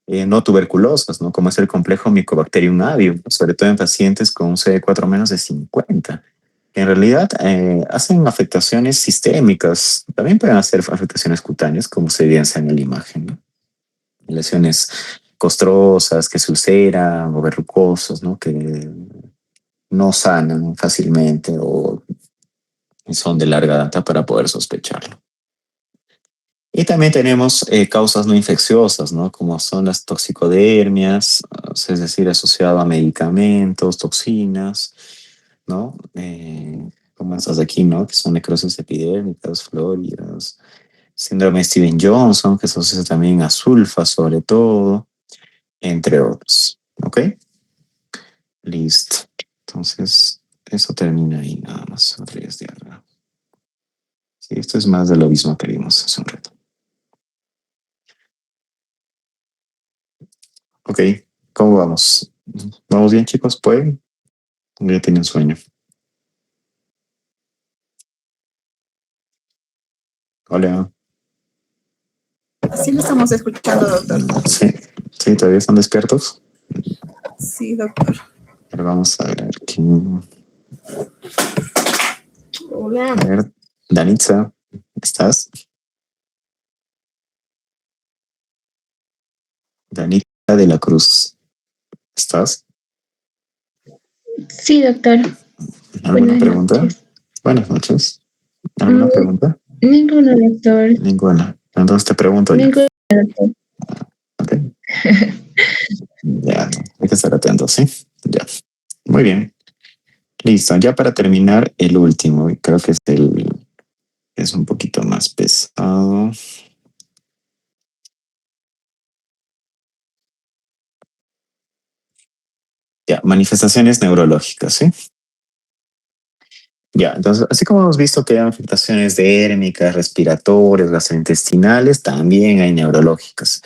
No tuberculosas, ¿no? Como es el complejo Mycobacterium avium, sobre todo en pacientes con un CD4 menos de 50. En realidad hacen afectaciones sistémicas, también pueden hacer afectaciones cutáneas, como se evidencia en la imagen, ¿no? Lesiones costrosas que se ulceran o verrucosas, ¿no? Que no sanan fácilmente o son de larga data para poder sospecharlo. Y también tenemos causas no infecciosas, ¿no? Como son las toxicodermias, es decir, asociado a medicamentos, toxinas, ¿no? Como estas de aquí, ¿no? Que son necrosis epidérmicas, flóridas, síndrome de Steven-Johnson, que se asocia también a sulfa, sobre todo, entre otros, ¿ok? Listo. Entonces, eso termina ahí nada más. Sí, esto es más de lo mismo que vimos hace un rato. Ok, ¿cómo vamos? ¿Vamos bien, chicos? ¿Pueden? Ya tienen sueño. Hola. Sí lo estamos escuchando, doctor. Sí, sí, todavía están despiertos. Sí, doctor. Pero vamos a ver quién. Hola. A ver, Danitza, ¿estás? Danitza de la Cruz, ¿estás? Sí, doctor. ¿Alguna Buenas pregunta? noches. Buenas noches. ¿Alguna pregunta? Ninguno, doctor. Ninguna. Entonces te pregunto yo. Ninguno, doctor. Ok. Ya, hay que estar atento, ¿sí? Ya. Muy bien. Listo. Ya para terminar, el último, y creo que es un poquito más pesado. Ya, manifestaciones neurológicas, ¿sí? Ya, entonces, así como hemos visto que hay afectaciones dérmicas, respiratorias, gastrointestinales, también hay neurológicas.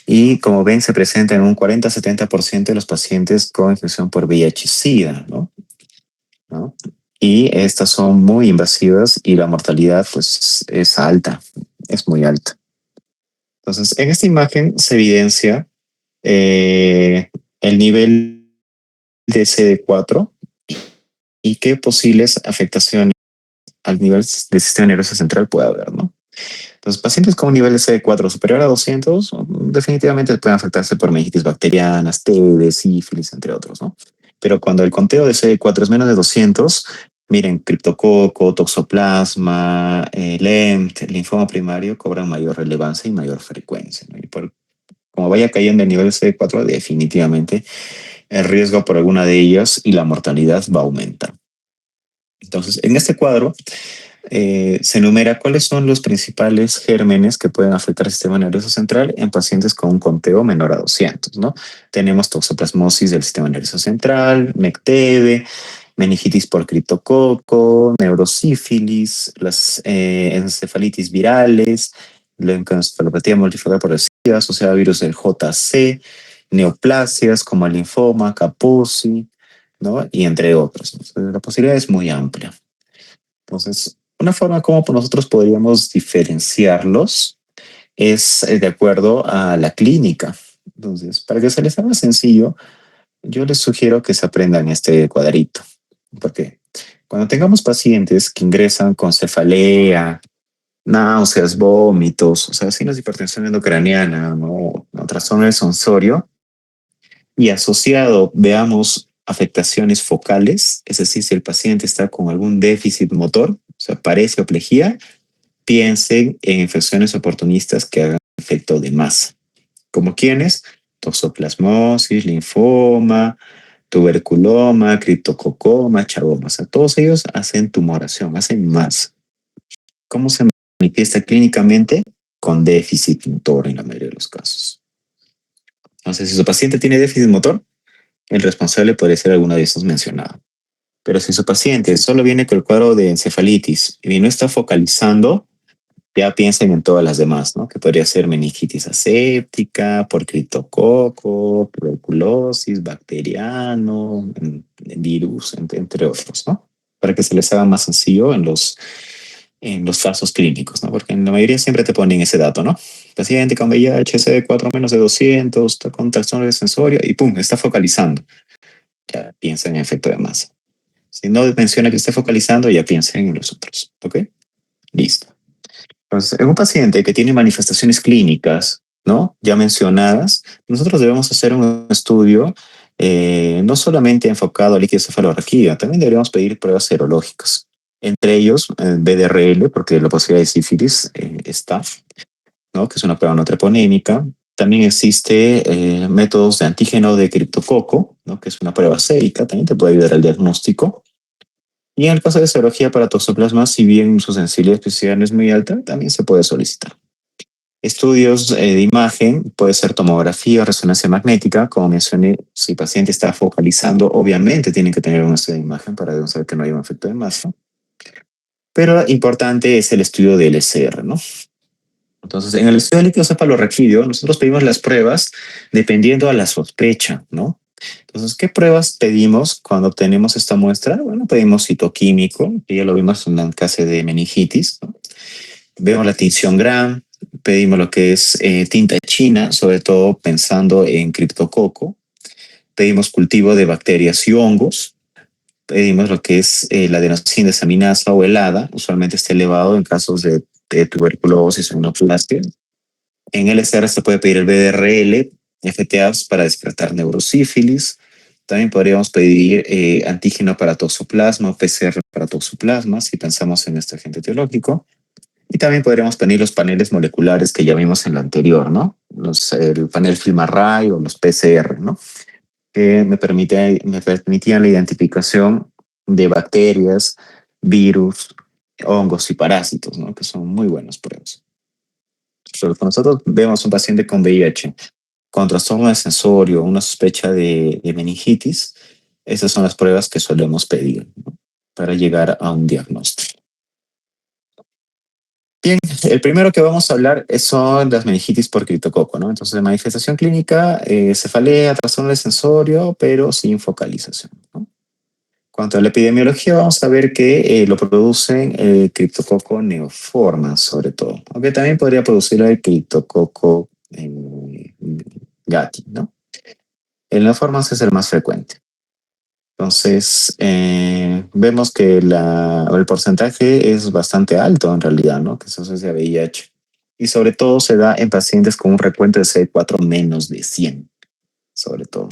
Y como ven, se presenta en un 40-70% de los pacientes con infección por VIH-Sida, ¿no? Y estas son muy invasivas y la mortalidad, pues, es alta, es muy alta. Entonces, en esta imagen se evidencia el nivel de CD4 y qué posibles afectaciones al nivel del sistema nervioso central puede haber, ¿no? Entonces, pacientes con un nivel de CD4 superior a 200 definitivamente pueden afectarse por meningitis bacterianas, TB, sífilis, entre otros, ¿no? Pero cuando el conteo de CD4 es menos de 200, miren, criptococo, toxoplasma, LEMT, linfoma primario cobran mayor relevancia y mayor frecuencia, ¿no? Y como vaya cayendo el nivel de CD4, definitivamente el riesgo por alguna de ellas y la mortalidad va a aumentar. Entonces, en este cuadro se enumera cuáles son los principales gérmenes que pueden afectar el sistema nervioso central en pacientes con un conteo menor a 200, ¿no? Tenemos toxoplasmosis del sistema nervioso central, MECTEBE, meningitis por criptococo, neurosífilis, las encefalitis virales, la encefalopatía multifocal progresiva asociada a virus del JC, neoplasias como el linfoma, Kaposi, ¿no? Y entre otros. Entonces, la posibilidad es muy amplia. Entonces, una forma como nosotros podríamos diferenciarlos es de acuerdo a la clínica. Entonces, para que se les haga sencillo, yo les sugiero que se aprendan este cuadrito. Porque cuando tengamos pacientes que ingresan con cefalea, náuseas, vómitos, o sea, signos de hipertensión endocraniana, ¿no? Trastorno del sensorio, y asociado veamos afectaciones focales, es decir, si el paciente está con algún déficit motor, o sea, paresioplejía, piensen en infecciones oportunistas que hagan efecto de masa. ¿Como quiénes? Toxoplasmosis, linfoma, tuberculoma, criptococoma, chaboma. O sea, todos ellos hacen tumoración, hacen masa. ¿Cómo se manifiesta clínicamente? Con déficit motor en la mayoría de los casos. Entonces, si su paciente tiene déficit motor, el responsable podría ser alguno de estos mencionados. Pero si su paciente solo viene con el cuadro de encefalitis y no está focalizando, ya piensen en todas las demás, ¿no? Que podría ser meningitis aséptica, por criptococo, tuberculosis, bacteriano, virus, entre otros, ¿no? Para que se les haga más sencillo en los casos clínicos, ¿no? Porque en la mayoría siempre te ponen ese dato, ¿no? Paciente con VIH, CD4 menos de 200, está con trastorno de sensorio y pum, está focalizando. Ya piensen en efecto de masa. Si no menciona que esté focalizando, ya piensen en los otros, ¿ok? Listo. Entonces, en un paciente que tiene manifestaciones clínicas, ¿no? Ya mencionadas, nosotros debemos hacer un estudio no solamente enfocado a liquidoencefalorraquía, también deberíamos pedir pruebas serológicas. Entre ellos, BDRL, porque la posibilidad de sífilis está, ¿no? Que es una prueba no treponémica. También existe métodos de antígeno de criptococo, ¿no? Que es una prueba sérica, también te puede ayudar al diagnóstico. Y en el caso de serología para toxoplasma, si bien su sensibilidad especificidad no es muy alta, también se puede solicitar. Estudios de imagen, puede ser tomografía o resonancia magnética. Como mencioné, si el paciente está focalizando, obviamente tienen que tener un estudio de imagen para demostrar que no hay un efecto de masa. Pero importante es el estudio del LCR, ¿no? Entonces, en el estudio de líquido cefalorraquídeo, nosotros pedimos las pruebas dependiendo a la sospecha, ¿no? Entonces, ¿qué pruebas pedimos cuando obtenemos esta muestra? Bueno, pedimos citoquímico, que ya lo vimos en el caso de meningitis, ¿no? Vemos la tinción Gram, pedimos lo que es tinta china, sobre todo pensando en criptococo, pedimos cultivo de bacterias y hongos, pedimos lo que es la adenosina desaminasa o helada, usualmente está elevado en casos de tuberculosis o neoplasia. En LCR se puede pedir el BDRL, FTAs para despertar neurosífilis. También podríamos pedir antígeno para toxoplasma o PCR para toxoplasma si pensamos en este agente etiológico. Y también podríamos pedir los paneles moleculares que ya vimos en lo anterior, ¿no? El panel FilmArray o los PCR, ¿no? Que me permitían la identificación de bacterias, virus, hongos y parásitos, ¿no? Que son muy buenas pruebas. Pero cuando nosotros vemos un paciente con VIH, con trastorno de sensorio, una sospecha de meningitis, esas son las pruebas que solemos pedir, ¿no? Para llegar a un diagnóstico. Bien, el primero que vamos a hablar son las meningitis por criptococo, ¿no? Entonces, de manifestación clínica, cefalea, trastorno de sensorio, pero sin focalización, ¿no? Cuanto a la epidemiología, vamos a ver que lo producen el criptococo neoformans, sobre todo, aunque también podría producir el criptococo gatti, ¿no? El neoformans es el más frecuente. Entonces, vemos que el porcentaje es bastante alto en realidad, ¿no? Que se asocia a VIH. Y sobre todo se da en pacientes con un recuento de CD4 menos de 100, sobre todo.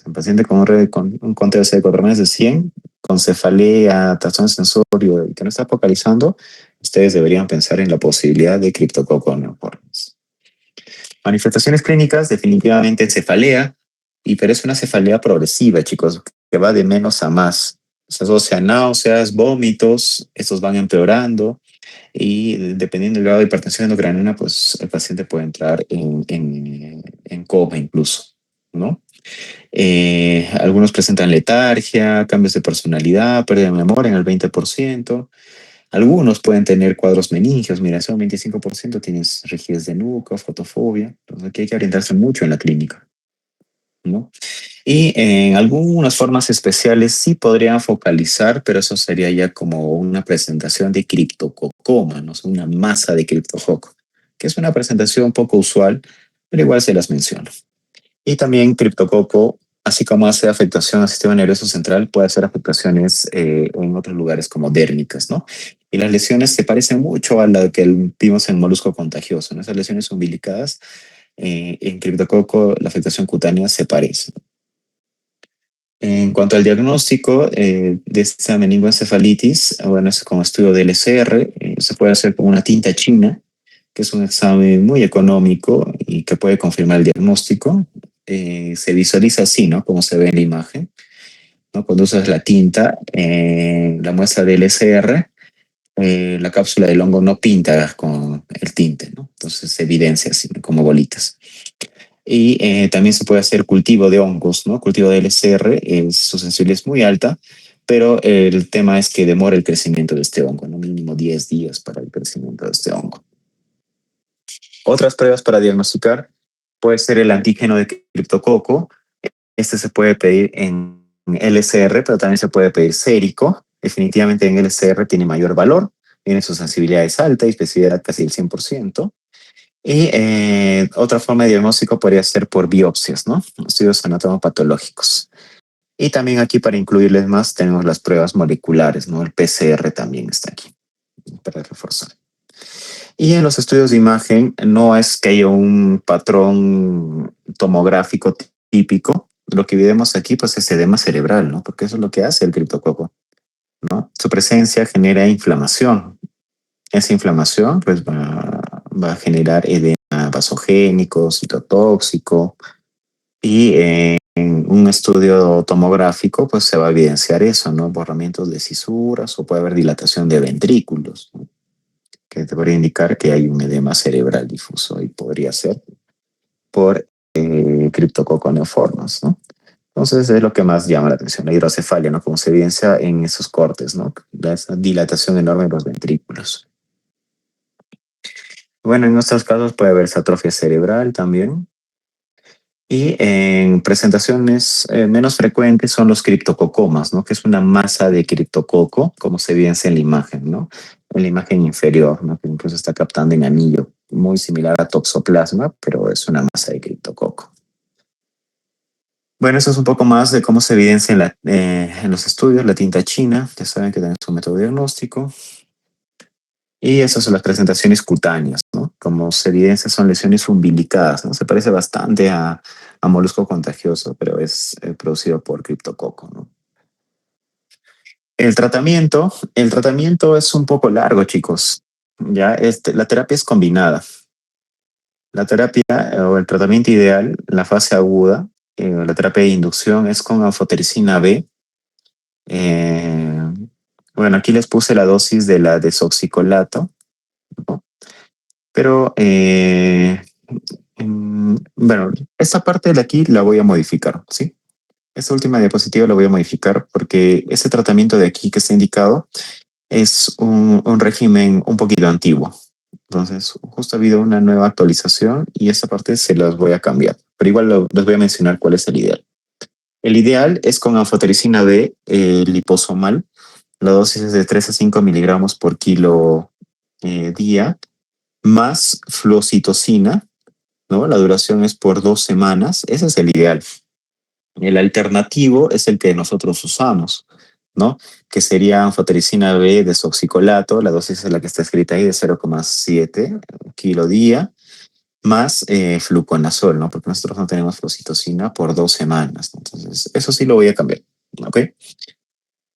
En pacientes con un conteo de CD4 menos de 100, con cefalea, trastorno sensorio y que no está focalizando, ustedes deberían pensar en la posibilidad de criptococo neoformans. Manifestaciones clínicas, definitivamente cefalea, pero es una cefalea progresiva, chicos, que va de menos a más. Se asocia a náuseas, vómitos, estos van empeorando y dependiendo del grado de hipertensión endocrinal, pues el paciente puede entrar en coma incluso, ¿no? Algunos presentan letargia, cambios de personalidad, pérdida de memoria en el 20%. Algunos pueden tener cuadros meningios, mira, son 25% tienes rigidez de nuca, fotofobia. Entonces aquí hay que orientarse mucho en la clínica, ¿no? Y en algunas formas especiales sí podrían focalizar, pero eso sería ya como una presentación de criptococoma, ¿no? Una masa de criptococo, que es una presentación poco usual, pero igual se las menciono. Y también criptococo, así como hace afectación al sistema nervioso central, puede hacer afectaciones en otros lugares como dérmicas, ¿no? Y las lesiones se parecen mucho a la que vimos en el molusco contagioso, ¿no? Esas lesiones umbilicadas, en criptococo la afectación cutánea se parece. En cuanto al diagnóstico de esta meningoencefalitis, bueno, es con estudio del LCR, se puede hacer con una tinta china, que es un examen muy económico y que puede confirmar el diagnóstico. Se visualiza así, ¿no? Como se ve en la imagen, ¿no? Cuando usas la tinta, la muestra del LCR, la cápsula del hongo no pinta con el tinte, ¿no? Entonces se evidencia así, ¿no? Como bolitas. Y también se puede hacer cultivo de hongos, ¿no? Cultivo de LCR, su sensibilidad es muy alta, pero el tema es que demora el crecimiento de este hongo, ¿no? Mínimo 10 días para el crecimiento de este hongo. Otras pruebas para diagnosticar puede ser el antígeno de criptococo. Este se puede pedir en LCR, pero también se puede pedir sérico. Definitivamente en LCR tiene mayor valor, tiene su sensibilidad es alta y especificidad casi el 100%. Y otra forma de diagnóstico podría ser por biopsias, ¿no? Estudios anatomopatológicos. Y también aquí para incluirles más tenemos las pruebas moleculares, ¿no? El PCR también está aquí para reforzar. Y en los estudios de imagen no es que haya un patrón tomográfico típico. Lo que vemos aquí pues es edema cerebral, ¿no? Porque eso es lo que hace el criptococo, ¿no? Su presencia genera inflamación. Esa inflamación pues va a generar edema vasogénico, citotóxico y en un estudio tomográfico pues se va a evidenciar eso, ¿no? Borramientos de cisuras o puede haber dilatación de ventrículos, ¿no? Que te podría indicar que hay un edema cerebral difuso y podría ser por criptococo neoformans, ¿no? Entonces es lo que más llama la atención, la hidrocefalia, ¿no? Como se evidencia en esos cortes, ¿no? Esa dilatación enorme de los ventrículos. Bueno, en estos casos puede haber atrofia cerebral también. Y en presentaciones menos frecuentes son los criptococomas, ¿no? Que es una masa de criptococo, como se evidencia en la imagen, ¿no? En la imagen inferior, ¿no? Que incluso está captando en anillo, muy similar a toxoplasma, pero es una masa de criptococo. Bueno, eso es un poco más de cómo se evidencia en los estudios, la tinta china, ya saben que tiene su método diagnóstico. Y esas son las presentaciones cutáneas, ¿no? Como se evidencia son lesiones umbilicadas, ¿no? Se parece bastante a molusco contagioso, pero es producido por criptococo, ¿no? El tratamiento es un poco largo, chicos. Ya, la terapia es combinada. La terapia o el tratamiento ideal, la fase aguda, la terapia de inducción es con anfotericina B. Eh, bueno, aquí les puse la dosis de la desoxicolato, ¿no? Pero, bueno, esta parte de aquí la voy a modificar, ¿sí? Esta última diapositiva la voy a modificar porque ese tratamiento de aquí que está indicado es un régimen un poquito antiguo. Entonces, justo ha habido una nueva actualización y esta parte se las voy a cambiar. Pero igual les voy a mencionar cuál es el ideal. El ideal es con anfotericina B liposomal. La dosis es de 3 a 5 miligramos por kilo día, más fluocitocina, ¿no? La duración es por 2 semanas. Ese es el ideal. El alternativo es el que nosotros usamos, ¿no? Que sería anfotericina B desoxicolato, la dosis es la que está escrita ahí de 0,7 kilo día, más fluconazol, ¿no? Porque nosotros no tenemos fluoxetocina por 2 semanas. Entonces, eso sí lo voy a cambiar, ¿ok?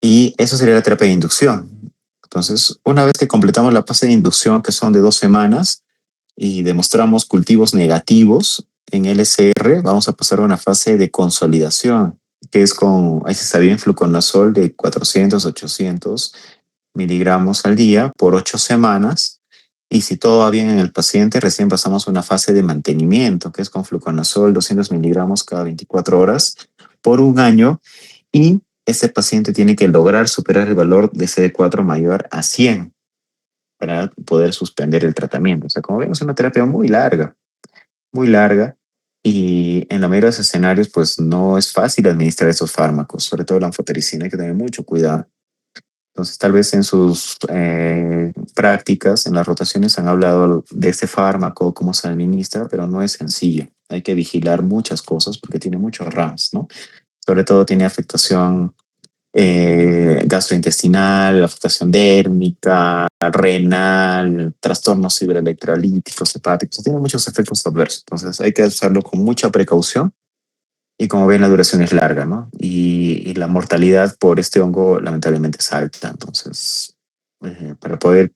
Y eso sería la terapia de inducción. Entonces, una vez que completamos la fase de inducción, que son de 2 semanas, y demostramos cultivos negativos en LCR, vamos a pasar a una fase de consolidación, que es con, ahí se está bien, fluconazol de 400, 800 miligramos al día por 8 semanas. Y si todo va bien en el paciente, recién pasamos a una fase de mantenimiento, que es con fluconazol 200 miligramos cada 24 horas por un año. Y ese paciente tiene que lograr superar el valor de CD4 mayor a 100 para poder suspender el tratamiento. O sea, como vemos, es una terapia muy larga. Y en la mayoría de los escenarios, pues no es fácil administrar esos fármacos, sobre todo la anfotericina, hay que tener mucho cuidado. Entonces, tal vez en sus prácticas, en las rotaciones, han hablado de este fármaco, cómo se administra, pero no es sencillo. Hay que vigilar muchas cosas porque tiene muchos RAMs, ¿no? Sobre todo tiene afectación gastrointestinal, afectación dérmica, renal, trastornos ciberelectrolíticos, hepáticos. Tiene muchos efectos adversos. Entonces, hay que hacerlo con mucha precaución y como ven, la duración es larga, ¿no? Y la mortalidad por este hongo lamentablemente es alta. Entonces, para poder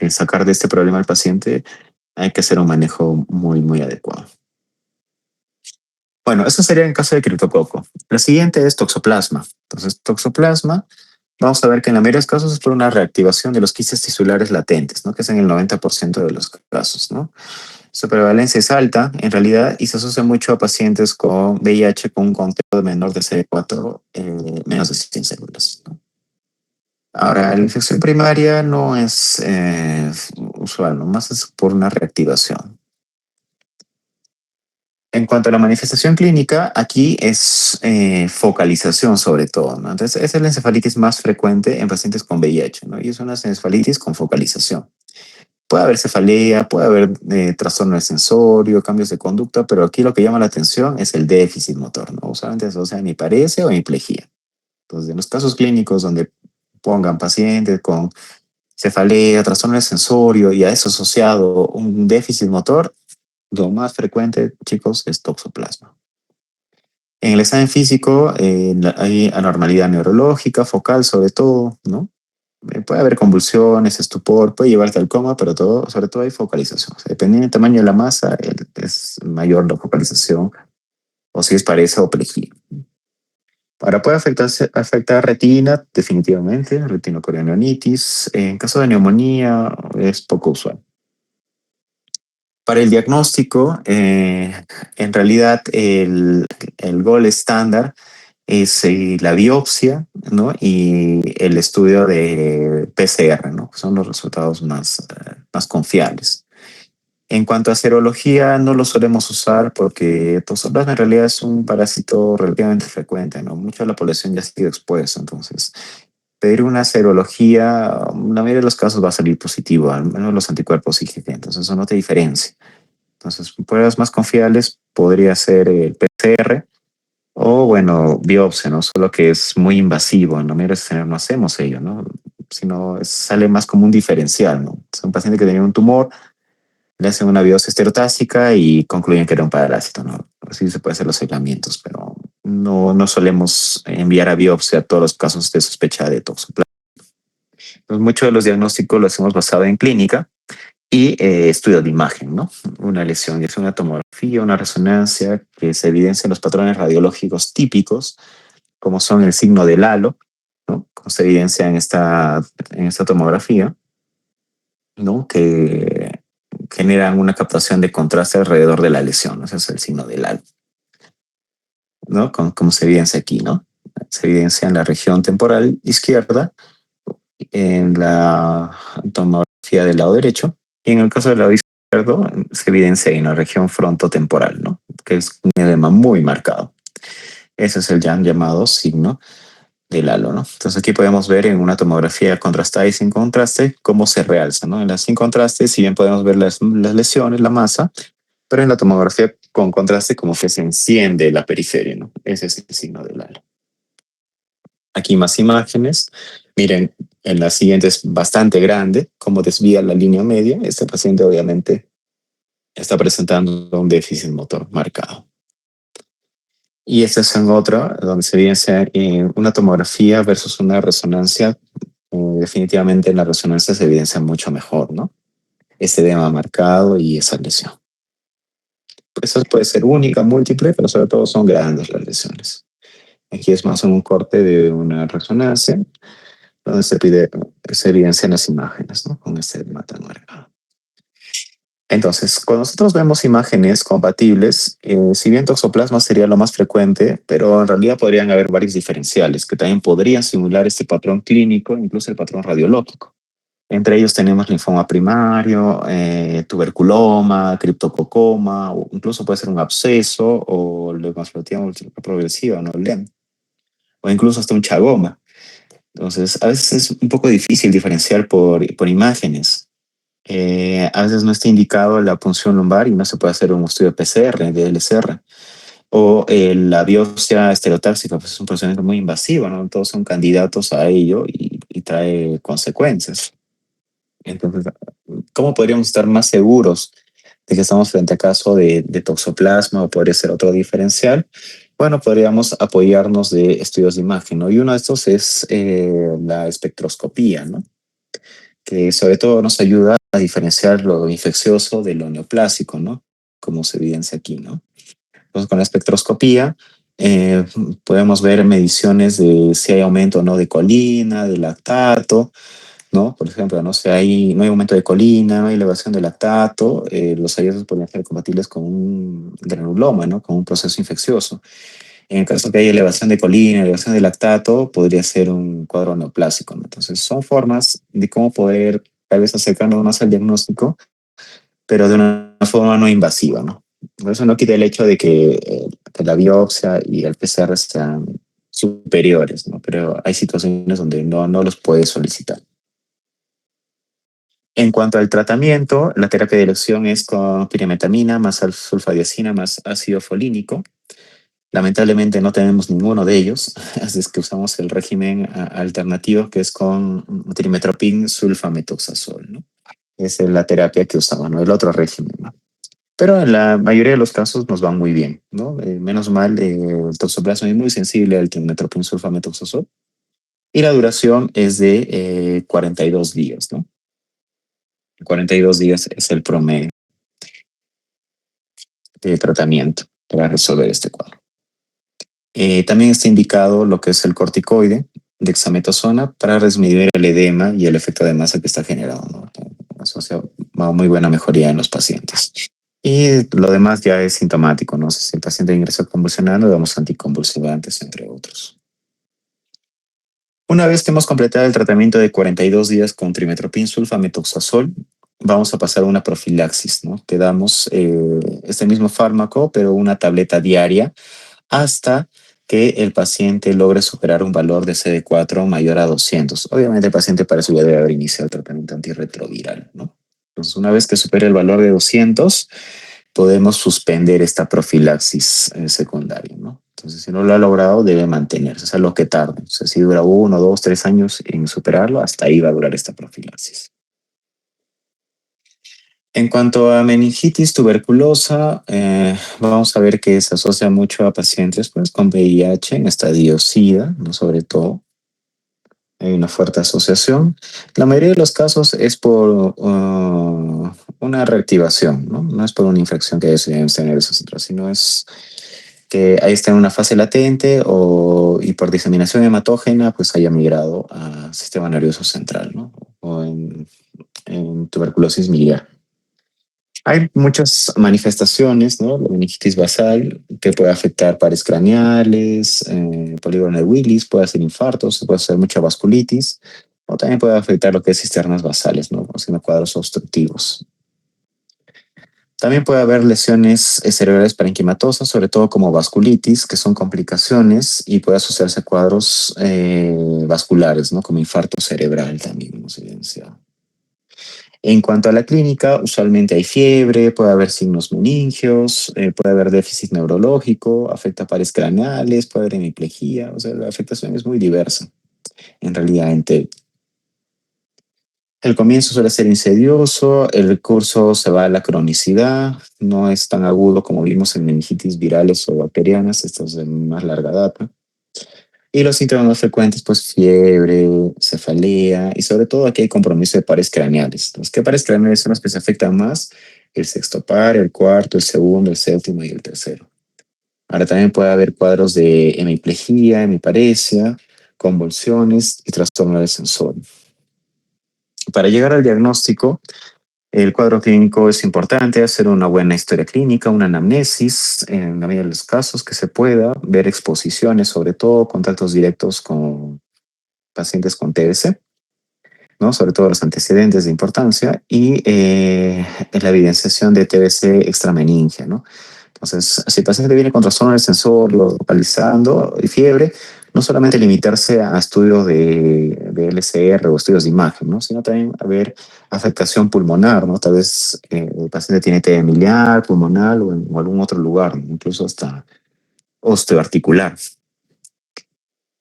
sacar de este problema al paciente, hay que hacer un manejo muy adecuado. Bueno, eso sería en caso de criptococo. La siguiente es toxoplasma. Entonces, toxoplasma, vamos a ver que en la mayoría de los casos es por una reactivación de los quistes tisulares latentes, ¿no? Que es en el 90% de los casos, ¿no? Su prevalencia es alta, en realidad, y se asocia mucho a pacientes con VIH con un conteo menor de CD4, menos de 100 células, ¿no? Ahora, la infección primaria no es usual, nomás es por una reactivación. En cuanto a la manifestación clínica, aquí es focalización sobre todo, ¿no? Entonces, esa es la encefalitis más frecuente en pacientes con VIH, ¿no? Y es una encefalitis con focalización. Puede haber cefalea, puede haber trastorno de sensorio, cambios de conducta, pero aquí lo que llama la atención es el déficit motor, ¿no? Usualmente se asocia a hemiparesia o hemiplegia. Entonces, en los casos clínicos donde pongan pacientes con cefalea, trastorno de sensorio y a eso asociado un déficit motor, lo más frecuente, chicos, es toxoplasma. En el examen físico hay anormalidad neurológica, focal sobre todo, ¿no? Puede haber convulsiones, estupor, puede llevarte al coma, pero todo, sobre todo hay focalización. O sea, dependiendo del tamaño de la masa, es mayor la focalización, o si es pareza o plejía. Ahora puede afectar retina, definitivamente, retinocorneonitis. En caso de neumonía, es poco usual. Para el diagnóstico, en realidad el gold estándar es la biopsia, ¿no? Y el estudio de PCR, ¿no? Que son los resultados más confiables. En cuanto a serología, no lo solemos usar porque toxoplasma en realidad es un parásito relativamente frecuente, ¿no? Mucha de la población ya ha sido expuesta, entonces pedir una serología, la mayoría de los casos va a salir positivo, al menos los anticuerpos IgG, entonces eso no te diferencia. Entonces, pruebas más confiables podría ser el PCR o, bueno, biopsia, ¿no? Solo que es muy invasivo. En la mayoría de los escenarios no hacemos ello, ¿no? Sino sale más como un diferencial, ¿no? Es un paciente que tenía un tumor, le hacen una biopsia estereotáxica y concluyen que era un parásito, ¿no? Así se puede hacer los aislamientos, pero no solemos enviar a biopsia a todos los casos de sospecha de toxoplasma. Entonces, muchos de los diagnósticos los hemos basado en clínica y estudios de imagen, ¿no? Una lesión, es una tomografía, una resonancia que se evidencian los patrones radiológicos típicos, como son el signo del halo, ¿no? Como se evidencia en esta tomografía, ¿no? Que generan una captación de contraste alrededor de la lesión, ¿no? Ese es el signo del halo, ¿no? Como se evidencia aquí, ¿no? Se evidencia en la región temporal izquierda, en la tomografía del lado derecho, y en el caso del lado izquierdo se evidencia en la región frontotemporal, ¿no? Que es un edema muy marcado. Ese es el ya llamado signo del halo, ¿no? Entonces aquí podemos ver en una tomografía contrastada y sin contraste cómo se realza, ¿no? En la sin contraste, si bien podemos ver las lesiones, la masa, pero en la tomografía con contraste como que se enciende la periferia, ¿no? Ese es el signo del halo. Aquí más imágenes. Miren, en la siguiente es bastante grande, cómo desvía la línea media. Este paciente obviamente está presentando un déficit motor marcado. Y esta es en otra, donde se evidencia una tomografía versus una resonancia. Definitivamente en la resonancia se evidencia mucho mejor, ¿no? Este edema marcado y esa lesión. Eso puede ser única, múltiple, pero sobre todo son grandes las lesiones. Aquí es más un corte de una resonancia donde se evidencian las imágenes, ¿no? Con este matanuerga. Entonces, cuando nosotros vemos imágenes compatibles, si bien toxoplasma sería lo más frecuente, pero en realidad podrían haber varios diferenciales que también podrían simular este patrón clínico, incluso el patrón radiológico. Entre ellos tenemos linfoma primario, tuberculoma, criptococoma, o incluso puede ser un absceso o leucoplastia múltiple progresiva, ¿no? LEM, o incluso hasta un chagoma. Entonces, a veces es un poco difícil diferenciar por imágenes. A veces no está indicado la punción lumbar y no se puede hacer un estudio PCR, de LCR. O la biopsia estereotáxica, pues es un procedimiento muy invasivo, ¿no? Todos son candidatos a ello y trae consecuencias. Entonces, ¿cómo podríamos estar más seguros de que estamos frente a caso de toxoplasma o podría ser otro diferencial? Bueno, podríamos apoyarnos de estudios de imagen, ¿no? Y uno de estos es la espectroscopía, ¿no? Que sobre todo nos ayuda a diferenciar lo infeccioso de lo neoplásico, ¿no? Como se evidencia aquí, ¿no? Entonces, con la espectroscopía eh, podemos ver mediciones de si hay aumento o no de colina, de lactato, ¿no? Por ejemplo, no sé, no hay aumento de colina, no hay elevación de lactato, los hallazgos podrían ser compatibles con un granuloma, ¿no? Con un proceso infeccioso. En el caso que haya elevación de colina, elevación de lactato, podría ser un cuadro neoplásico, ¿no? Entonces, son formas de cómo poder tal vez acercarnos más al diagnóstico, pero de una forma no invasiva, ¿no? Por eso no quita el hecho de que la biopsia y el PCR sean superiores, ¿no? Pero hay situaciones donde no los puedes solicitar. En cuanto al tratamiento, la terapia de elección es con pirimetamina más sulfadiazina más ácido folínico. Lamentablemente no tenemos ninguno de ellos, así es que usamos el régimen alternativo que es con trimmetoprim sulfamethoxazol, ¿no? Esa es la terapia que usamos, ¿no? El otro régimen, ¿no? Pero en la mayoría de los casos nos van muy bien, ¿no? Menos mal, el toxoplasma es muy sensible al trimmetoprim sulfamethoxazol y la duración es de 42 días, ¿no? 42 días es el promedio de tratamiento para resolver este cuadro. También está indicado lo que es el corticoide, dexametasona, para disminuir el edema y el efecto de masa que está generado, ¿no? Asocia muy buena mejoría en los pacientes. Y lo demás ya es sintomático, ¿no? Si el paciente ingresa convulsionando, damos anticonvulsivantes, entre otros. Una vez que hemos completado el tratamiento de 42 días con trimmetoprim sulfamethoxazol, vamos a pasar a una profilaxis, ¿no? Que damos este mismo fármaco, pero una tableta diaria, hasta que el paciente logre superar un valor de CD4 mayor a 200. Obviamente el paciente para eso ya debe haber iniciado el tratamiento antirretroviral, ¿no? Entonces, una vez que supere el valor de 200, podemos suspender esta profilaxis secundaria, ¿no? Entonces, si no lo ha logrado, debe mantenerse, o sea, lo que tarde. O sea, si dura 1, 2, 3 años en superarlo, hasta ahí va a durar esta profilaxis. En cuanto a meningitis tuberculosa, vamos a ver que se asocia mucho a pacientes pues, con VIH en estadio SIDA, ¿no? Sobre todo. Hay una fuerte asociación. La mayoría de los casos es por una reactivación, ¿no? No es por una infección que haya sido en el nervioso central, sino es que ahí está en una fase latente y por diseminación hematógena pues haya migrado al sistema nervioso central, ¿no? O en tuberculosis miliar. Hay muchas manifestaciones, ¿no? La meningitis basal, que puede afectar pares craneales, polígono de Willis, puede hacer infartos, se puede hacer mucha vasculitis, o también puede afectar lo que es cisternas basales, ¿no? Haciendo cuadros obstructivos. También puede haber lesiones cerebrales parenquimatosas, sobre todo como vasculitis, que son complicaciones y puede asociarse a cuadros vasculares, ¿no? Como infarto cerebral también hemos evidenciado. En cuanto a la clínica, usualmente hay fiebre, puede haber signos meningios, puede haber déficit neurológico, afecta pares craneales, puede haber hemiplegia, o sea, la afectación es muy diversa, en realidad. El comienzo suele ser insidioso, el curso se va a la cronicidad, no es tan agudo como vimos en meningitis virales o bacterianas, esto es de más larga data. Y los síntomas más frecuentes, pues fiebre, cefalea y sobre todo aquí hay compromiso de pares craneales. ¿Qué pares craneales son los que se afectan más? El sexto par, el cuarto, el segundo, el séptimo y el tercero. Ahora también puede haber cuadros de hemiplegia, hemiparesia, convulsiones y trastorno del sensor. Para llegar al diagnóstico, el cuadro clínico es importante, hacer una buena historia clínica, una anamnesis, en la medida de los casos que se pueda, ver exposiciones, sobre todo contactos directos con pacientes con TBC, ¿no? Sobre todo los antecedentes de importancia y la evidenciación de TBC extrameningia, ¿no? Entonces, si el paciente viene con trastorno del sensor, localizando y fiebre, no solamente limitarse a estudios de LCR o estudios de imagen, ¿no? Sino también a ver afectación pulmonar, ¿no? Tal vez el paciente tiene TB miliar, pulmonar o algún otro lugar, ¿no? Incluso hasta osteoarticular.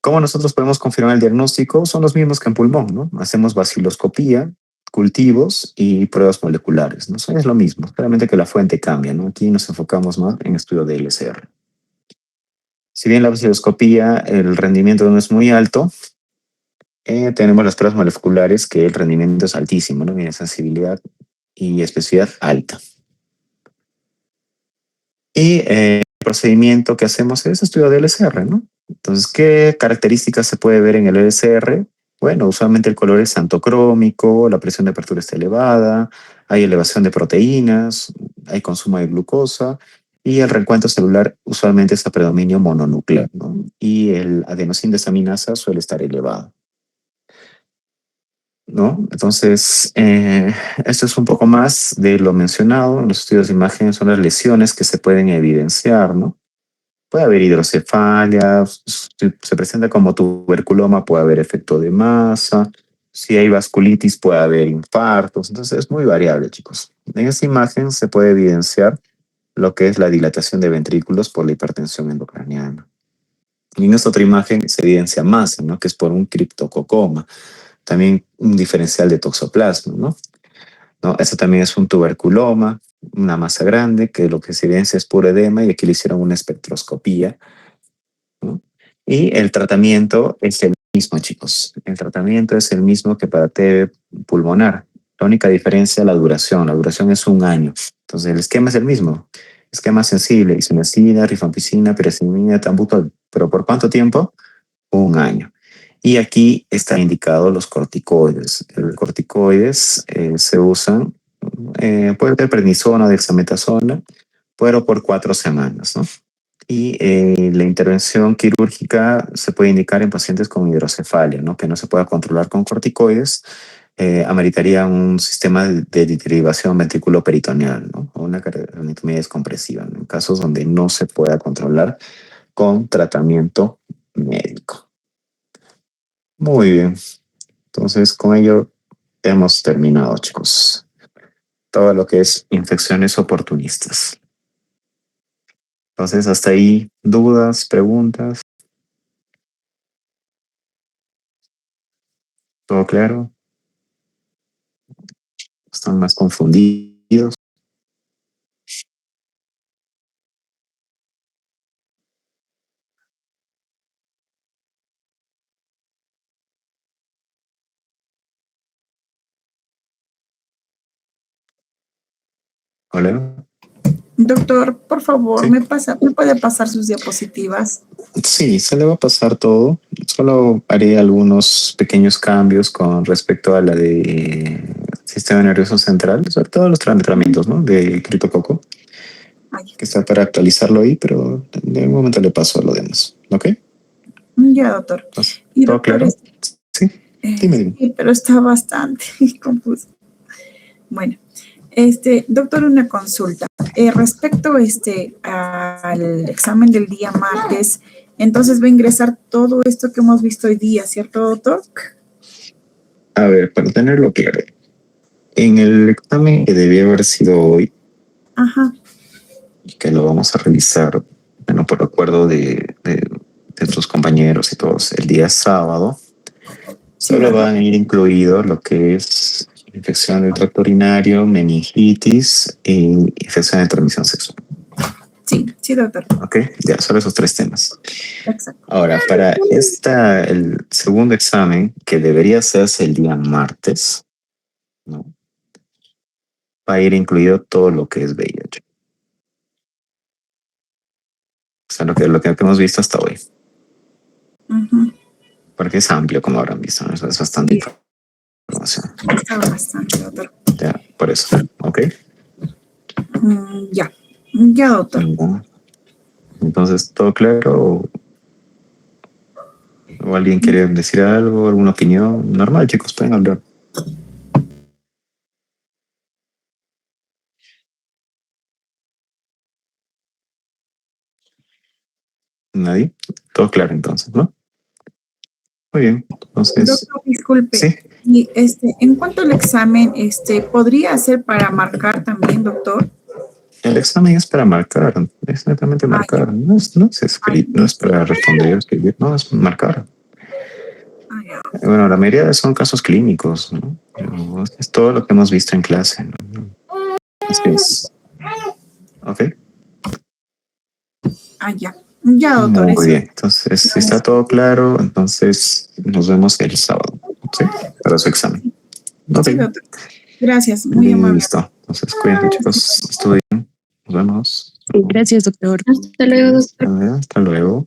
¿Cómo nosotros podemos confirmar el diagnóstico? Son los mismos que en pulmón, ¿no? Hacemos vaciloscopía, cultivos y pruebas moleculares, ¿no? Eso es lo mismo, solamente que la fuente cambia, ¿no? Aquí nos enfocamos más en estudio de LCR. Si bien la vaciloscopía, el rendimiento no es muy alto, tenemos las pruebas moleculares que el rendimiento es altísimo, ¿no? Tiene sensibilidad y especificidad alta. Y el procedimiento que hacemos es estudio de LCR, ¿no? Entonces, ¿qué características se puede ver en el LCR? Bueno, usualmente el color es antocrómico, la presión de apertura está elevada, hay elevación de proteínas, hay consumo de glucosa y el reencuentro celular usualmente es a predominio mononuclear, ¿no? Y el adenosín desaminasa suele estar elevado, ¿no? Entonces, esto es un poco más de lo mencionado. En los estudios de imagen son las lesiones que se pueden evidenciar, ¿no? Puede haber hidrocefalia, se presenta como tuberculoma, puede haber efecto de masa, si hay vasculitis puede haber infartos, entonces es muy variable, chicos. En esta imagen se puede evidenciar lo que es la dilatación de ventrículos por la hipertensión endocraniana. Y en esta otra imagen se evidencia masa, ¿no? Que es por un criptococoma, también un diferencial de toxoplasma, ¿no? ¿No? Eso también es un tuberculoma, una masa grande, que lo que se evidencia es puro edema y aquí le hicieron una espectroscopía, ¿no? Y el tratamiento es el mismo, chicos. El tratamiento es el mismo que para TB pulmonar. La única diferencia es la duración. La duración es 1 año. Entonces, el esquema es el mismo. Esquema sensible, isoniazida, rifampicina, piracimina, tambutol. ¿Pero por cuánto tiempo? 1 año. Y aquí están indicados los corticoides. Los corticoides se usan, puede ser prednisona, dexametasona, pero por 4 semanas, ¿no? Y la intervención quirúrgica se puede indicar en pacientes con hidrocefalia, ¿no? Que no se pueda controlar con corticoides, ameritaría un sistema de derivación ventriculoperitoneal, ¿no? O una anatomía descompresiva, ¿no? En casos donde no se pueda controlar con tratamiento médico. Muy bien. Entonces, con ello hemos terminado, chicos. Todo lo que es infecciones oportunistas. Entonces, hasta ahí, dudas, preguntas. ¿Todo claro? ¿Están más confundidos? ¿Hola? Doctor, por favor, Sí. ¿me puede pasar sus diapositivas? Sí, se le va a pasar todo. Solo haré algunos pequeños cambios con respecto a la de sistema nervioso central, sobre todo los tratamientos, ¿no? De criptococo, Ay, que está para actualizarlo ahí, pero de un momento le paso a lo demás. ¿Ok? ya, doctor. Entonces, Y ¿todo doctor, claro? Sí, dime. sí, pero está bastante confuso. Bueno, doctor, una consulta. Respecto al examen del día martes, entonces va a ingresar todo esto que hemos visto hoy día, ¿cierto, doctor? A ver, para tenerlo claro, en el examen que debía haber sido hoy, Ajá, y que lo vamos a revisar, bueno, por acuerdo de tus compañeros y todos, el día sábado, sí, solo doctor. van a ir incluidos lo que es infección del tracto urinario, meningitis y infección de transmisión sexual. Sí, sí, doctor. ¿Ok? Ya, solo esos 3 temas. Exacto. Ahora, para el segundo examen, que debería hacerse el día martes, ¿no? Va a ir incluido todo lo que es VIH. O sea, lo que hemos visto hasta hoy. Ujú. Porque es amplio, como habrán visto, ¿no? Es bastante Sí. información. Está bastante, doctor. Ya, por eso. ¿Ok? Ya. Ya, doctor. Ya. Entonces, ¿todo claro? ¿O alguien quiere decir algo, alguna opinión? Normal, chicos, pueden hablar. ¿Nadie? Todo claro entonces, ¿no? Muy bien. Entonces, Doctor, disculpe. sí, Y en cuanto al examen, ¿podría ser para marcar también, doctor? el examen es para marcar, es netamente Ah, ya. marcar. No es escrito, no es para responder o escribir, no, es marcar. Ah, ya. Bueno, la mayoría son casos clínicos, ¿no? Pero es todo lo que hemos visto en clase, ¿no? Así es. ¿Ok? Ah, ya. Ya, doctor, Muy eso. bien. Entonces, si está todo claro, entonces nos vemos el sábado, ¿sí? Para su examen. Ok. Sí, doctor. Gracias, muy amable. Listo. Entonces, cuídense, chicos. Estudien. Nos vemos. Gracias, doctor. Hasta luego, doctor. Hasta luego.